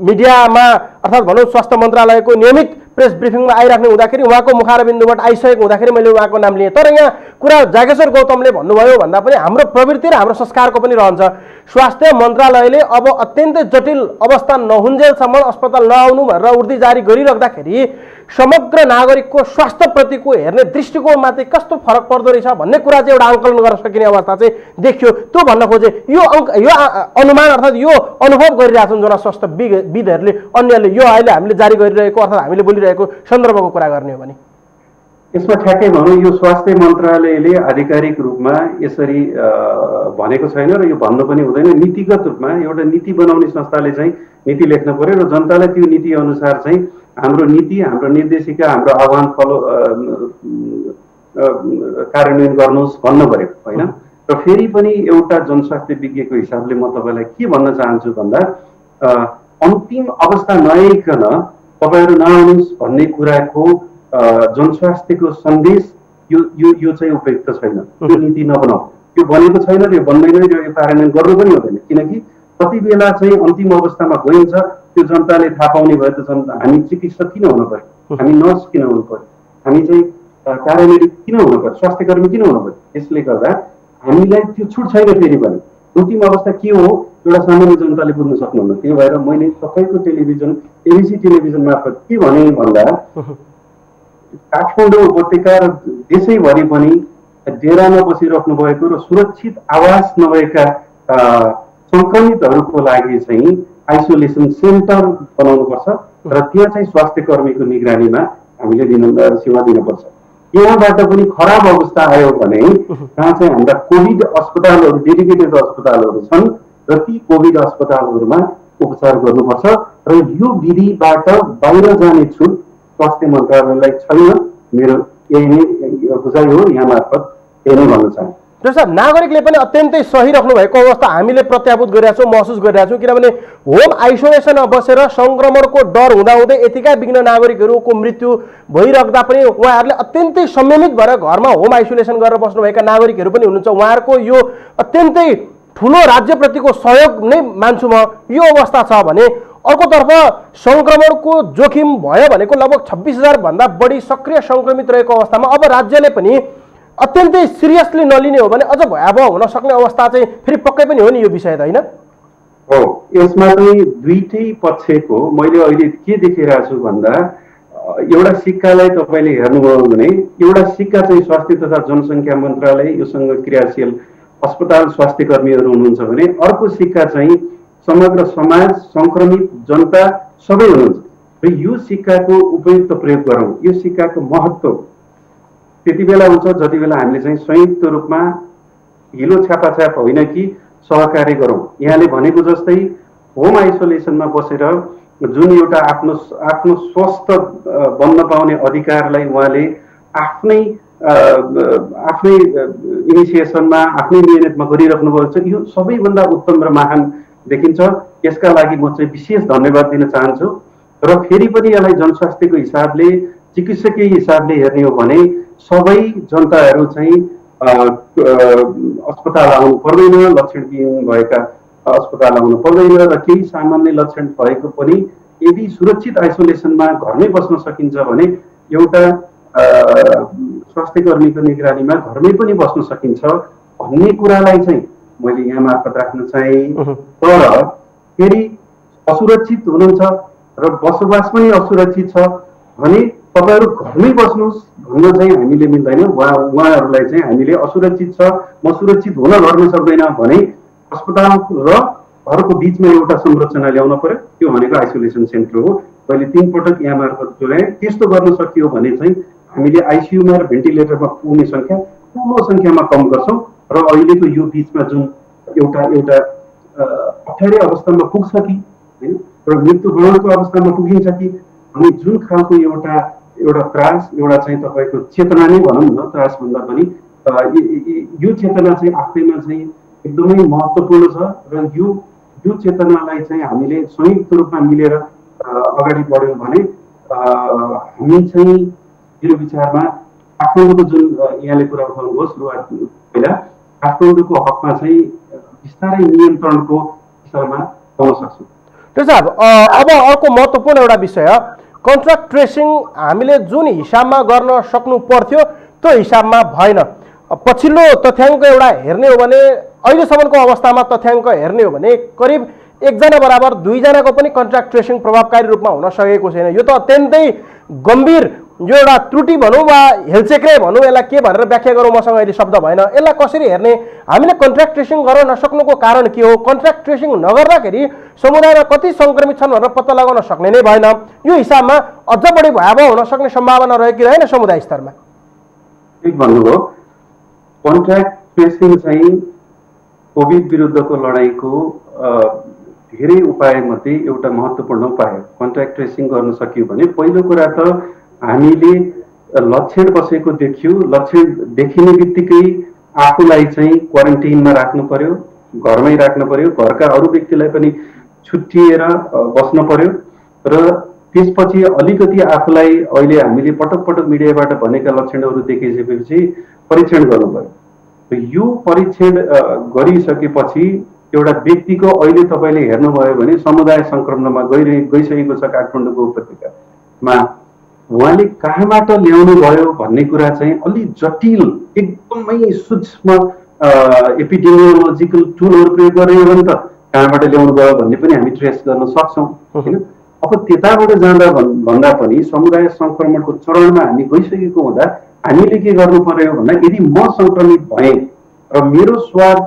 मिडियामा अर्थात् भनौँ स्वास्थ्य मन्त्रालयको नियमित प्रेस ब्रिफिङमा आइराख्ने हुँदाखेरि उहाँको मुखारबिन्दुबाट आइसकेको हुँदाखेरि मैले उहाँको नाम लिएँ। तर यहाँ कुरा जागेश्वर गौतमले भन्नुभयो भन्दा पनि हाम्रो प्रवृत्ति र हाम्रो संस्कारको पनि रहन्छ। स्वास्थ्य मन्त्रालयले अब अत्यन्तै जटिल अवस्था नहुन्जेलसम्म अस्पताल नआउनु भनेर उर्दी जारी गरिराख्दाखेरि समग्र नागरिकको स्वास्थ्यप्रतिको हेर्ने दृष्टिकोणमाथि कस्तो फरक पर्दो रहेछ भन्ने कुरा चाहिँ एउटा आंकलन गर्न सकिने अवस्था चाहिँ देखियो। त्यो भन्न खोजे यो अनुमान अर्थात् यो अनुभव गरिरहेछन् जना स्वास्थ्यविदहरूले, अन्यले यो अहिले हामीले जारी गरिरहेको अर्थात् हामीले बोलिरहेको सन्दर्भको कुरा गर्ने हो भने यसमा ठ्याक्कै भनौँ यो स्वास्थ्य मन्त्रालयले आधिकारिक रूपमा यसरी भनेको छैन र यो भन्नु पनि हुँदैन। नीतिगत रूपमा एउटा नीति बनाउने संस्थाले चाहिँ नीति लेख्न पर्यो र जनतालाई त्यो नीति अनुसार चाहिँ हाम्रो नीति, हाम्रो निर्देशिका, हाम्रो आह्वान कार्यान्वयन गर्नुहोस् भन्नु पर्यो होइन। र फेरि पनि एउटा जनस्वास्थ्य विज्ञको हिसाबले म तपाईँलाई के भन्न चाहन्छु भन्दा अन्तिम अवस्था नआइकन तपाईँहरू नआउनुहोस् भन्ने कुराको जनस्वास्थ्यको सन्देश यो चाहिँ उपयुक्त छैन। त्यो नीति नबनाऊ, यो बनेको छैन र यो बन्दैन, यो कार्यान्वयन गर्नु पनि हुँदैन। किनकि कति बेला चाहिँ अन्तिम अवस्थामा गइन्छ त्यो जनताले थाहा पाउने भयो त हामी चिकित्सक किन हुनु पर्यो, हामी नर्स किन हुनु पर्यो, हामी चाहिँ प्यारामेडिक किन हुनु पर्यो, स्वास्थ्य कर्मी किन हुनु पर्यो। यसले गर्दा हामीलाई त्यो छुट छैन। फेरि पनि अन्तिम अवस्था के हो एउटा सामान्य जनताले बुझ्न सक्नुहुन्न। त्यो भएर मैले तपाईँको टेलिभिजन एबिसी टेलिभिजन मार्फत के भने भन्दा काठमाडौँ उपत्यका र देशैभरि पनि डेरामा बसिराख्नु भएको र सुरक्षित आवास नभएका संक्रमितहरूको लागि चाहिँ आइसोलेसन सेन्टर बनाउनुपर्छ र त्यहाँ चाहिँ स्वास्थ्य कर्मीको निगरानीमा हामीले सेवा दिनुपर्छ। यहाँबाट पनि खराब अवस्था आयो भने त्यहाँ चाहिँ हाम्रा कोभिड अस्पतालहरू, डेडिकेटेड अस्पतालहरू छन् र ती कोभिड अस्पतालहरूमा उपचार गर्नुपर्छ र यो विधिबाट बाहिर जाने छुट स्वास्थ्य मन्त्रालयलाई छैन। मेरो यही नै बुझाइ हो, यहाँ मार्फत यही नै भन्न चाहन्छु। डाक्टर साहब, नागरिकले पनि अत्यन्तै सही राख्नु भएको अवस्था हामीले प्रत्याभूत गरिरहेका छौँ, महसुस गरिरहेका छौँ। किनभने होम आइसोलेसनमा बसेर संक्रमणको डर हुँदाहुँदै यतिका विघ्न नागरिकहरूको मृत्यु भइराख्दा पनि उहाँहरूले अत्यन्तै संयमित भएर घरमा होम आइसोलेसन गरेर बस्नुभएका नागरिकहरू पनि हुनुहुन्छ। उहाँहरूको यो अत्यन्तै ठुलो राज्यप्रतिको सहयोग नै मान्छु म। यो अवस्था छ भने अर्कोतर्फ संक्रमणको जोखिम भयो भनेको लगभग 26,000 भन्दा बढी सक्रिय संक्रमित रहेको अवस्थामा अब राज्यले पनि अत्यन्तै सिरियसली नलिने हो भने अझ भयावह हुन सक्ने अवस्था चाहिँ फेरि पक्कै पनि हो नि यो विषय त होइन? हो, यसमा चाहिँ दुईटै पक्षको मैले अहिले के देखिरहेको छु भन्दा एउटा सिक्कालाई तपाईँले हेर्नुभयो भने एउटा सिक्का चाहिँ स्वास्थ्य तथा जनसङ्ख्या मन्त्रालय योसँग क्रियाशील अस्पताल स्वास्थ्य कर्मीहरू हुनुहुन्छ भने अर्को सिक्का चाहिँ समग्र समाज, संक्रमित जनता सबै हुनुहुन्छ। र यो सिक्काको उपयुक्त प्रयोग गरौँ। यो सिक्काको महत्त्व त्यति बेला हुन्छ जति बेला हामीले चाहिँ संयुक्त रूपमा हिलो छापाछाप होइन कि सहकार्य गरौँ। यहाँले भनेको जस्तै होम आइसोलेसनमा बसेर जुन एउटा आफ्नो स्वस्थ बन्न पाउने अधिकारलाई उहाँले आफ्नै इनिसिएसनमा आफ्नै मिहिनेतमा गरिराख्नु भएको छ। यो सबैभन्दा उत्तम र महान देखिन्छ। यसका लागि म चाहिँ विशेष धन्यवाद दिन चाहन्छु। र फेरि पनि यसलाई जनस्वास्थ्यको हिसाबले, चिकित्सकीय हिसाबले हेर्ने हो भने सबै जनताहरू चाहिँ अस्पताल आउनु पर्दैन, लक्षणविहीन भएका अस्पताल आउनु पर्दैन र केही सामान्य लक्षण भएको पनि यदि सुरक्षित आइसोलेसनमा घरमै बस्न सकिन्छ भने एउटा स्वास्थ्य कर्मीको निगरानीमा घरमै पनि बस्न सकिन्छ भन्ने कुरालाई चाहिँ मैले यहाँ मार्फत राख्न चाहे। तर फेरि असुरक्षित हुनुहुन्छ र बसोबास पनि असुरक्षित छ भने तपाईँहरू घरमै बस्नुहोस् भन्न चाहिँ हामीले मिल्दैन। उहाँहरूलाई चाहिँ हामीले असुरक्षित छ, म सुरक्षित हुन गर्न सक्दैन भने अस्पताल र घरको बिचमा एउटा संरचना ल्याउन पर्यो। त्यो भनेको आइसोलेसन सेन्टर हो। मैले 3 पटक यहाँ मार्फत जोडाएँ। त्यस्तो गर्न सकियो भने चाहिँ हामीले आइसियुमा र भेन्टिलेटरमा पुग्ने सङ्ख्या ठुलो सङ्ख्यामा कम गर्छौँ र अहिलेको यो बिचमा जुन एउटा अप्ठ्यारै अवस्थामा पुग्छ कि होइन र मृत्युवरणको अवस्थामा पुगिन्छ कि अनि जुन खालको एउटा त्रास, एउटा चाहिँ तपाईँको चेतना नै भनौँ न, त्रास भन्दा पनि यो चेतना चाहिँ आफैमा चाहिँ एकदमै महत्त्वपूर्ण छ र यो चेतनालाई चाहिँ हामीले संयुक्त रूपमा मिलेर अगाडि बढ्यौँ भने हामी चाहिँ मेरो विचारमा काठमाडौँको जुन यहाँले कुरा उठाउनुभयो सुरुवात पहिला काठमाडौँको हकमा चाहिँ बिस्तारै नियन्त्रणको दिशामा पाउन सक्छौँ। डाक्टर साहब, अब अर्को महत्त्वपूर्ण एउटा विषय कन्ट्र्याक्ट ट्रेसिङ हामीले जुन हिसाबमा गर्न सक्नु पर्थ्यो त्यो हिसाबमा भएन। पछिल्लो तथ्याङ्क एउटा हेर्ने हो भने अहिलेसम्मको अवस्थामा तथ्याङ्क हेर्ने हो भने करिब 1 जना बराबर 2 जनाको पनि कन्ट्र्याक्ट ट्रेसिङ प्रभावकारी रूपमा हुन सकेको छैन। यो त अत्यन्तै गम्भीर यो एउटा त्रुटि भनौँ वा हेलचेक्रे भनौँ, यसलाई के भनेर व्याख्या गरौँ मसँग अहिले शब्द भएन। यसलाई कसरी हेर्ने, हामीले कन्ट्र्याक्ट ट्रेसिङ गर्न नसक्नुको कारण के हो, कन्ट्र्याक्ट ट्रेसिङ नगर्दाखेरि समुदायमा कति सङ्क्रमित छन् भनेर पत्ता लगाउन सक्ने नै भएन। यो हिसाबमा अझ बढी भयावह हुन सक्ने सम्भावना रहेको रहेन समुदाय स्तरमा। ठिक भन्नुभयो। कन्ट्र्याक्ट ट्रेसिङ चाहिँ कोभिड विरुद्धको लडाइँको धेरै उपायमध्ये एउटा महत्त्वपूर्ण उपाय हो। कन्ट्र्याक्ट ट्रेसिङ गर्न सकियो भने पहिलो कुरा त हामीले लक्षण कसैको देखियो, लक्षण देखिने बित्तिकै आफूलाई चाहिँ क्वारेन्टाइनमा राख्नु पर्यो, घरमै राख्नु पर्यो, घरका अरू व्यक्तिलाई पनि छुट्टिएर बस्नु पर्यो र त्यसपछि अलिकति आफूलाई अहिले हामीले पटक पटक मिडियाबाट भनेका लक्षणहरू देखिसकेपछि परीक्षण गर्नु पर्यो। यो परीक्षण गरिसकेपछि एउटा व्यक्तिको अहिले तपाईँले हेर्नुभयो भने समुदाय सङ्क्रमणमा गइसकेको छ काठमाडौँको उपत्यकामा, उहाँले कहाँबाट ल्याउनु भयो भन्ने कुरा चाहिँ अलि जटिल, एकदमै सूक्ष्म एपिडेमियोलोजिकल टुलहरू प्रयोग गरेर भने त कहाँबाट ल्याउनु भयो भन्ने पनि हामी ट्रेस गर्न सक्छौँ होइन। अब त्यताबाट जाँदा भन्दा पनि समुदाय सङ्क्रमणको चरणमा हामी गइसकेको हुँदा हामीले के गर्नु पर्यो भन्दा यदि म सङ्क्रमित भएँ र मेरो स्वाब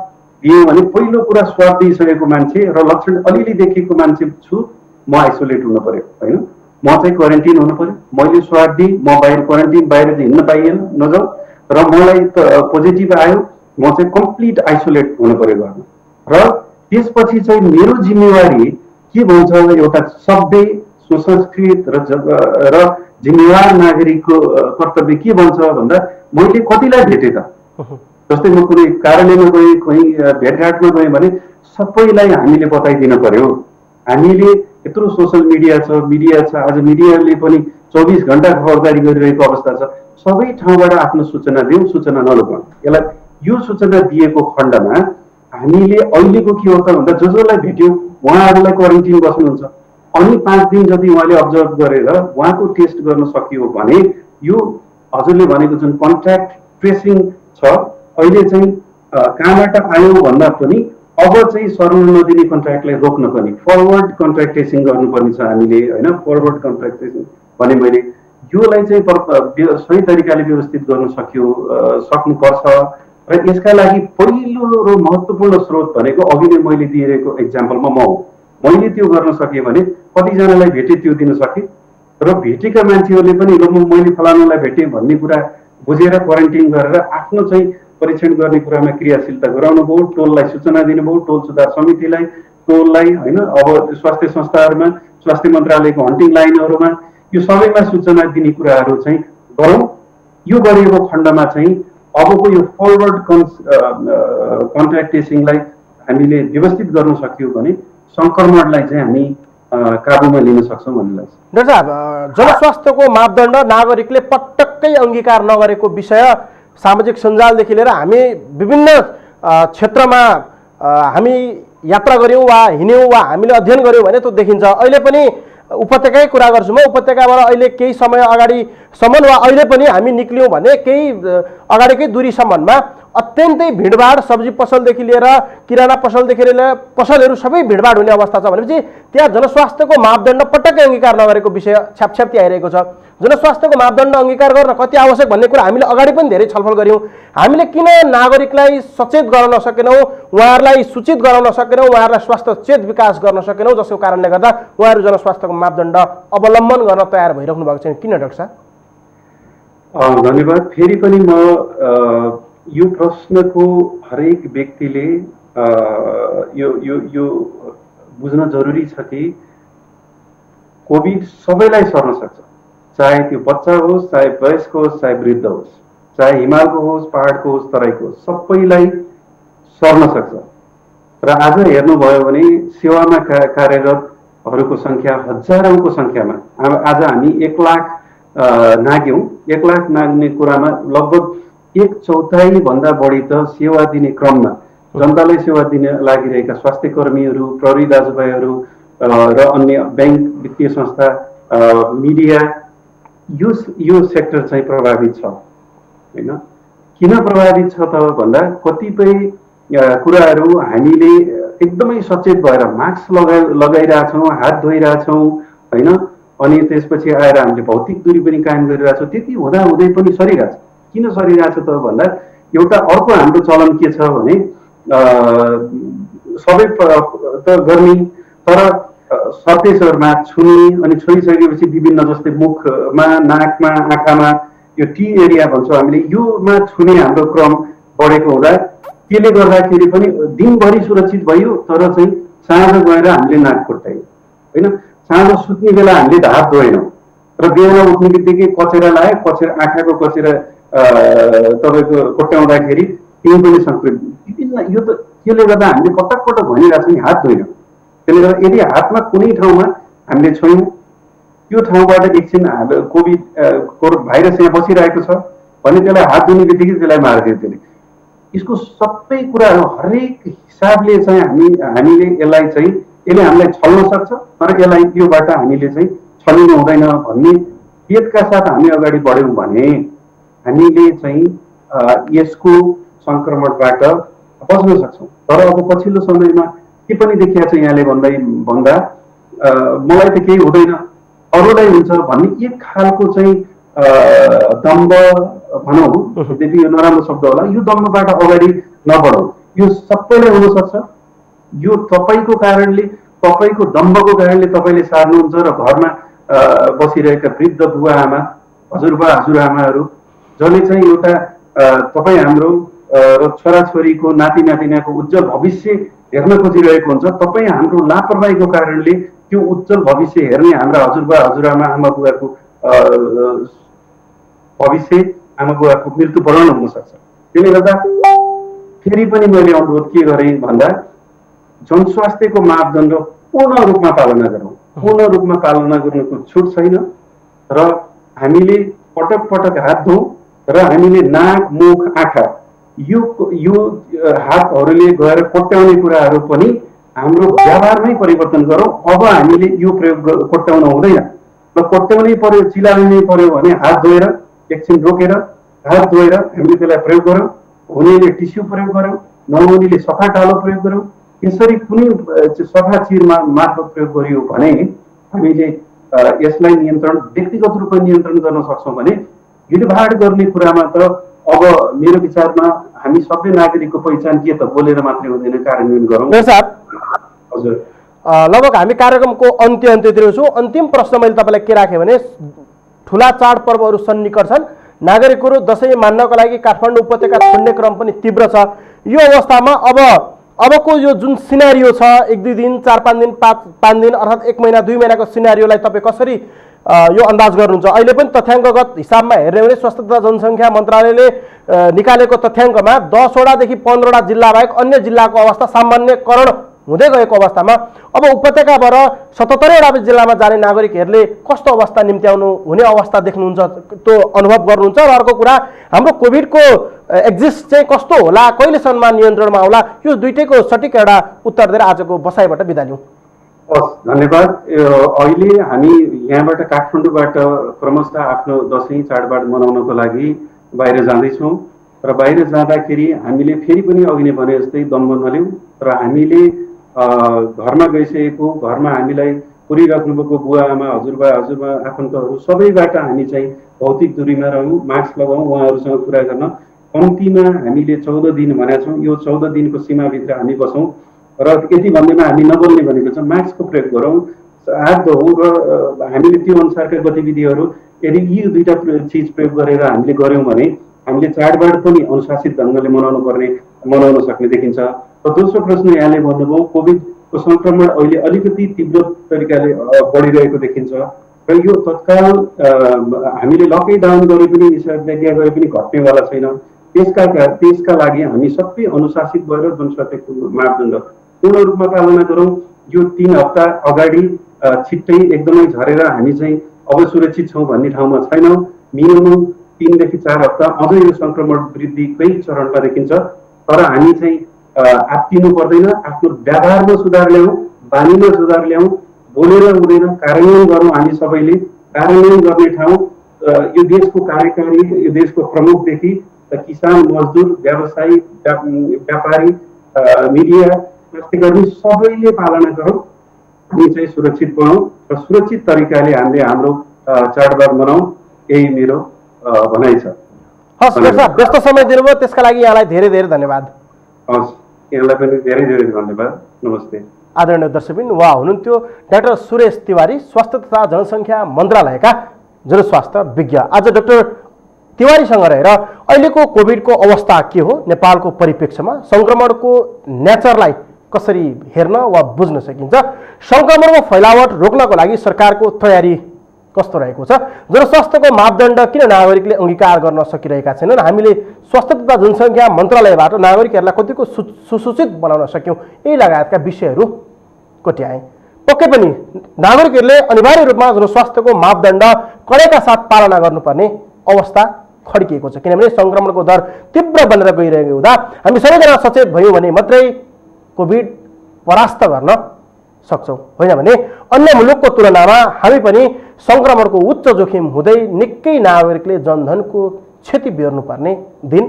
दिएँ भने पहिलो कुरा स्वाब दिइसकेको मान्छे र लक्षण अलिअलि देखिएको मान्छे छु, म आइसोलेट हुनु पर्यो होइन, म चाहिँ क्वारेन्टाइन हुनु पर्यो। मैले स्वाब दिएँ, म बाहिर क्वारेन्टाइन बाहिर चाहिँ हिँड्न पाइएन नजाउँ र मलाई पोजिटिभ आयो, म चाहिँ कम्प्लिट आइसोलेट हुनु पर्यो घरमा। र त्यसपछि चाहिँ मेरो जिम्मेवारी के भन्छ, एउटा सभ्य सुसंस्कृत र जिम्मेवार नागरिकको कर्तव्य के भन्छ भन्दा मैले कतिलाई भेटेँ त, जस्तै म कुनै कार्यालयमा गएँ, कहीँ भेटघाटमा गएँ भने सबैलाई हामीले बताइदिनु पर्यो। हामीले यत्रो सोसल मिडिया छ, आज मिडियाले पनि 24 घण्टा खबरदारी गरिरहेको अवस्था छ, सबै ठाउँबाट आफ्नो सूचना दिउँ, सूचना नलगाउँ। यसलाई यो सूचना दिएको खण्डमा हामीले अहिलेको के हो त भन्दा जसलाई भेट्यो उहाँहरूलाई क्वारेन्टाइन बस्नुहुन्छ, अनि 5 दिन जति उहाँले अब्जर्भ गरेर उहाँको टेस्ट गर्न सकियो भने यो हजुरले भनेको जुन कन्ट्र्याक्ट ट्रेसिङ छ अहिले चाहिँ कहाँबाट आयो भन्दा पनि अब चाहिँ सर्न नदिने कन्ट्र्याक्टलाई रोक्न पनि फरवर्ड कन्ट्र्याक्ट ट्रेसिङ गर्नुपर्ने छ हामीले होइन। फरवर्ड कन्ट्र्याक्ट ट्रेसिङ भने मैले योलाई चाहिँ सही तरिकाले व्यवस्थित गर्न सक्नुपर्छ र यसका लागि पहिलो र महत्त्वपूर्ण स्रोत भनेको अघि नै मैले दिइरहेको एक्जाम्पलमा म हो। मैले त्यो गर्न सकेँ भने कतिजनालाई भेटेँ त्यो दिन सकेँ र भेटेका मान्छेहरूले पनि ल मैले फलानालाई भेटेँ भन्ने कुरा बुझेर क्वारेन्टाइन गरेर आफ्नो चाहिँ परीक्षण गर्ने कुरामा क्रियाशीलता गराउनु भयो, टोललाई सूचना दिनुभयो, टोल सुधार समितिलाई, टोललाई होइन, अब स्वास्थ्य संस्थाहरूमा स्वास्थ्य मन्त्रालयको हन्टिङ लाइनहरूमा यो सबैमा सूचना दिने कुराहरू चाहिँ गरौँ। यो गरिएको खण्डमा चाहिँ अबको यो फरवर्ड कन्ट्र्याक्ट ट्रेसिङलाई हामीले व्यवस्थित गर्न सक्यौँ भने सङ्क्रमणलाई चाहिँ हामी काबुमा लिन सक्छौँ भन्ने लाग्छ। डाक्टर साहब, जनस्वास्थ्यको मापदण्ड नागरिकले पटक्कै अङ्गीकार नगरेको विषय सामाजिक सञ्जालदेखि लिएर हामी विभिन्न क्षेत्रमा हामी यात्रा गऱ्यौँ वा हिँड्यौँ वा हामीले अध्ययन गऱ्यौँ भने त्यो देखिन्छ। अहिले पनि उपत्यकै कुरा गर्छु म, उपत्यकाबाट अहिले केही समय अगाडिसम्म वा अहिले पनि हामी निक्ल्यौँ भने केही अगाडिकै दूरीसम्ममा अत्यन्तै भिडभाड, सब्जी पसलदेखि लिएर किराना पसलदेखि लिएर पसलहरू सबै भिडभाड हुने अवस्था छ भनेपछि त्यहाँ जनस्वास्थ्यको मापदण्ड पटक्कै अङ्गीकार नगरेको विषय छ्यापछ्याप्ती आइरहेको छ। जनस्वास्थ्यको मापदण्ड अङ्गीकार गर्न कति आवश्यक भन्ने कुरा हामीले अगाडि पनि धेरै छलफल गऱ्यौँ। हामीले किन नागरिकलाई सचेत गराउन सकेनौँ, उहाँहरूलाई सूचित गराउन सकेनौँ, उहाँहरूलाई स्वास्थ्य चेत विकास गर्न सकेनौँ, जसको कारणले गर्दा उहाँहरू जनस्वास्थ्यको मापदण्ड अवलम्बन गर्न तयार भइराख्नु भएको छैन। किन डाक्टर साहब? धन्यवाद। फेरि पनि म यो प्रश्नको हरेक व्यक्तिले यो बुझ्न जरुरी छ कि कोभिड सबैलाई सर्न सक्छ, चाहे त्यो बच्चा होस्, चाहे वयस्क होस्, चाहे वृद्ध होस्, चाहे हिमालको होस्, पहाडको होस्, तराईको होस्, सबैलाई सर्न सक्छ। र आज हेर्नुभयो भने सेवामा कार्यरतहरूको सङ्ख्या हजारौँको सङ्ख्यामा आज हामी 1 लाख नाग्यौँ। 1 लाख नाग्ने कुरामा लगभग 1/4 भन्दा बढी त सेवा दिने क्रममा जनतालाई सेवा दिन लागिरहेका स्वास्थ्य कर्मीहरू, प्रहरी दाजुभाइहरू र अन्य ब्याङ्क, वित्तीय संस्था, मिडिया, यो सेक्टर चाहिँ प्रभावित छ होइन। किन प्रभावित छ त भन्दा कतिपय कुराहरू हामीले एकदमै सचेत भएर मास्क लगाइरहेछौँ, हात धोइरहेछौँ होइन, अनि त्यसपछि आएर हामीले भौतिक दूरी पनि कायम गरिरहेछौँ। त्यति हुँदा हुँदै पनि सरिरहेछ। किन सरिरहेछ त भन्दा एउटा अर्को हाम्रो चलन के छ भने सबै त गर्ने तर सर्फेसहरूमा छुने अनि छोइसकेपछि विभिन्न जस्तै मुखमा नाकमा आँखामा यो टी एरिया भन्छौँ हामीले, योमा छुने हाम्रो क्रम बढेको हुँदा त्यसले गर्दाखेरि पनि दिनभरि सुरक्षित भयो तर चाहिँ साँझ गएर हामीले नाक कोट्यायौँ होइन। साँझ सुत्ने बेला हामीले हात धोएनौँ र बिहान उठ्ने बित्तिकै कचेरा लगायो, कचेरा आँखाको कचेरा तपाईँको कोट्याउँदाखेरि त्यही पनि सङ्क्रमित विभिन्न यो त त्यसले गर्दा हामीले पटक पटक भनिरहेको छ नि हात धोएनौँ। त्यसले गर्दा यदि हातमा कुनै ठाउँमा हामीले छोयौँ त्यो ठाउँबाट एकछिन कोभिड भाइरस यहाँ बसिरहेको छ भने त्यसलाई हात धुने बित्तिकै त्यसलाई मारिदियो त्यसले। यसको सबै कुराहरू हरेक हिसाबले चाहिँ हामीले यसलाई चाहिँ यसले हामीलाई छल्न सक्छ तर यसलाई त्योबाट हामीले चाहिँ छलिनु हुँदैन भन्ने वेदका साथ हामी अगाडि बढ्यौँ भने हामीले चाहिँ यसको सङ्क्रमणबाट बच्न सक्छौँ। तर अब पछिल्लो समयमा के पनि देखिया छ यहाँले भन्दा मलाई त केही हुँदैन अरूलाई हुन्छ भन्ने एक खालको चाहिँ दम्ब भनौँ, यद्यपि यो नराम्रो शब्द होला, यो दम्बबाट अगाडि नबढौँ। यो सबैलाई हुनसक्छ। यो तपाईँको कारणले तपाईँको दम्बको कारणले तपाईँले सार्नुहुन्छ र घरमा बसिरहेका वृद्ध बुवा आमा हजुरबा हजुरआमाहरू जसले चाहिँ एउटा तपाईँ हाम्रो र छोराछोरीको नाति नातिनाको उज्जवल भविष्य हेर्न खोजिरहेको हुन्छ। तपाईँ हाम्रो लापरवाहीको कारणले त्यो उज्जवल भविष्य हेर्ने हाम्रा हजुरबा हजुरआमा आमा बुवाको भविष्य आमा बुवाको मृत्युवरण हुन सक्छ। त्यसले गर्दा फेरि पनि मैले अनुरोध के गरेँ भन्दा जनस्वास्थ्यको मापदण्ड पूर्ण रूपमा पालना गरौँ। पूर्ण रूपमा पालना गर्नुको छुट छैन र हामीले पटक पटक हात धौँ र हामीले नाक मुख आँखा यो हातहरूले गएर कोट्याउने कुराहरू पनि हाम्रो व्यवहारमै परिवर्तन गरौँ। अब हामीले यो प्रयोग कोट्याउन हुँदैन र कोट्याउनै पर्यो चिलाउनै पर्यो भने हात धोएर एकछिन रोकेर हात धोएर हामीले त्यसलाई प्रयोग गरौँ। हुनेले टिस्यु प्रयोग गरौँ, नहुनेले सफा टालो प्रयोग गरौँ। यसरी कुनै सफा चिर मार्फत प्रयोग गरियो भने हामीले यसलाई नियन्त्रण व्यक्तिगत रूपमा नियन्त्रण गर्न सक्छौँ भने भिडभाड गर्ने कुरामा त अब मेरो विचारमा हामी सबै नागरिकको पहिचान के त बोलेर मात्रै हुँदैन, कार्यान्वयन गरौँ। हजुर, लगभग हामी कार्यक्रमको अन्त्यतिर छौँ। अन्तिम प्रश्न मैले तपाईँलाई के राखेँ भने ठुला चाडपर्वहरू सन्निकट छन्, नागरिकहरू दसैँ मान्नको लागि काठमाडौँ उपत्यका छोड्ने क्रम पनि तीव्र छ। यो अवस्थामा अबको यो जुन सिनारियो छ 1-2 दिन 4-5 दिन 5 दिन अर्थात् 1 महिना 2 महिनाको सिनारियोलाई तपाईँ कसरी यो अन्दाज गर्नुहुन्छ? अहिले पनि तथ्याङ्कगत हिसाबमा हेर्ने भने स्वास्थ्य तथा जनसङ्ख्या मन्त्रालयले निकालेको तथ्याङ्कमा 10 वटादेखि 15 वटा जिल्ला बाहेक अन्य जिल्लाको अवस्था सामान्यकरण हुँदै गएको अवस्थामा अब उपत्यकाबाट 77 वटा जिल्लामा जाने नागरिकहरूले कस्तो अवस्था निम्त्याउनु हुने अवस्था देख्नुहुन्छ, त्यो अनुभव गर्नुहुन्छ? र अर्को कुरा हाम्रो कोभिडको एक्जिस्ट चाहिँ कस्तो होला, कहिलेसम्म नियन्त्रणमा होला, यो दुईटैको सठिक एउटा उत्तर दिएर आजको बसाइबाट बिदा लिउँ। हस्, धन्यवाद। अहिले हामी यहाँबाट काठमाडौँबाट क्रमशः आफ्नो दसैँ चाडबाड मनाउनको लागि बाहिर जाँदैछौँ र बाहिर जाँदाखेरि हामीले फेरि पनि अघि नै भने जस्तै दम्ब नलिउँ र हामीले घरमा गइसकेको घरमा हामीलाई पुरिराख्नु भएको बुवा आमा हजुरबा आफन्तहरू सबैबाट हामी चाहिँ भौतिक दूरीमा रहौँ, मास्क लगाउँ, उहाँहरूसँग कुरा गर्न कम्तीमा हामीले 14 दिन भनेका छौँ। यो 14 दिनको सीमाभित्र हामी बसौँ र यति भन्दैमा हामी नबोल्ने भनेको छ, मास्कको प्रयोग गरौँ, हात धोऊ र हामीले त्यो अनुसारका गतिविधिहरू यदि यी दुईटा चिज प्रयोग गरेर हामीले गऱ्यौँ भने हामीले चाडबाड पनि अनुशासित ढङ्गले मनाउन सक्ने देखिन्छ। र दोस्रो प्रश्न यहाँले भन्नुभयो कोभिडको सङ्क्रमण अहिले अलिकति तीव्र तरिकाले बढिरहेको देखिन्छ र यो तत्काल हामीले लकडाउन गरे पनि निषेधाज्ञा गरे पनि घट्नेवाला छैन। त्यसका लागि हामी सबै अनुशासित भएर जनस्वास्थ्यको मापदण्ड पूर्ण रूपमा पालना गरौँ। यो 3 हप्ता अगाडि छिट्टै एकदमै झरेर हामी चाहिँ अब सुरक्षित छौँ भन्ने ठाउँमा छैनौँ। मिनिमम 3 देखि 4 हप्ता अझै यो सङ्क्रमण वृद्धिकै चरणमा देखिन्छ। तर हामी चाहिँ आत्तिनु पर्दैन, आफ्नो व्यवहारमा सुधार ल्याउँ, बानीमा सुधार ल्याउँ, बोलेर हुँदैन, कार्यान्वयन गरौँ। हामी सबैले कार्यान्वयन गर्ने ठाउँ यो देशको कार्यकारी, यो देशको प्रमुखदेखि किसान, मजदुर, व्यवसायी, व्यापारी, मिडिया, स्वास्थ्यकर्मी सबैले पालना गरौँ हामी चाहिँ सुरक्षित बनाउँ र सुरक्षित तरिकाले हामीले हाम्रो चाडबाड मनाउँ, यही मेरो भनाइ छ। हस् डाक्टर साहब, व्यस्त समय दिनुभयो त्यसका लागि यहाँलाई धेरै धेरै धन्यवाद। हस्, यहाँलाई पनि धेरै धेरै धन्यवाद। नमस्ते। आदरणीय दर्शकबिन, उहाँ हुनुहुन्थ्यो डाक्टर सुरेश तिवारी, स्वास्थ्य तथा जनसङ्ख्या मन्त्रालयका जनस्वास्थ्य विज्ञ। आज डाक्टर तिवारीसँग रहेर अहिलेको कोभिडको अवस्था के हो, नेपालको परिप्रेक्ष्यमा सङ्क्रमणको नेचरलाई कसरी हेर्न वा बुझ्न सकिन्छ, सङ्क्रमणको फैलावट रोक्नको लागि सरकारको तयारी कस्तो रहेको छ, जनस्वास्थ्यको मापदण्ड किन नागरिकले अङ्गीकार गर्न सकिरहेका छैनन्, हामीले स्वास्थ्य तथा जनसङ्ख्या मन्त्रालयबाट नागरिकहरूलाई कतिको सुसूचित बनाउन सक्यौँ, यही लगायतका विषयहरू कोट्याए। पक्कै पनि नागरिकहरूले अनिवार्य रूपमा जनस्वास्थ्यको मापदण्ड कडेका साथ पालना गर्नुपर्ने अवस्था खड्किएको छ, किनभने सङ्क्रमणको दर तीव्र बनेर गइरहेको हुँदा हामी सबैजना सचेत भयौँ भने मात्रै कोभिड परास्त गर्न सक्छौँ, होइन भने अन्य मुलुकको तुलनामा हामी पनि सङ्क्रमणको उच्च जोखिम हुँदै निकै नागरिकले जनधनको क्षति बेहोर्नुपर्ने दिन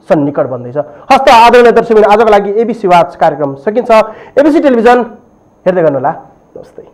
सन्निकट बन्दैछ। हस्त आदरणीय दर्शकबिन, आजको लागि एबिसी वाच कार्यक्रम सकिन्छ। एबिसी टेलिभिजन हेर्दै गर्नुहोला। नमस्ते।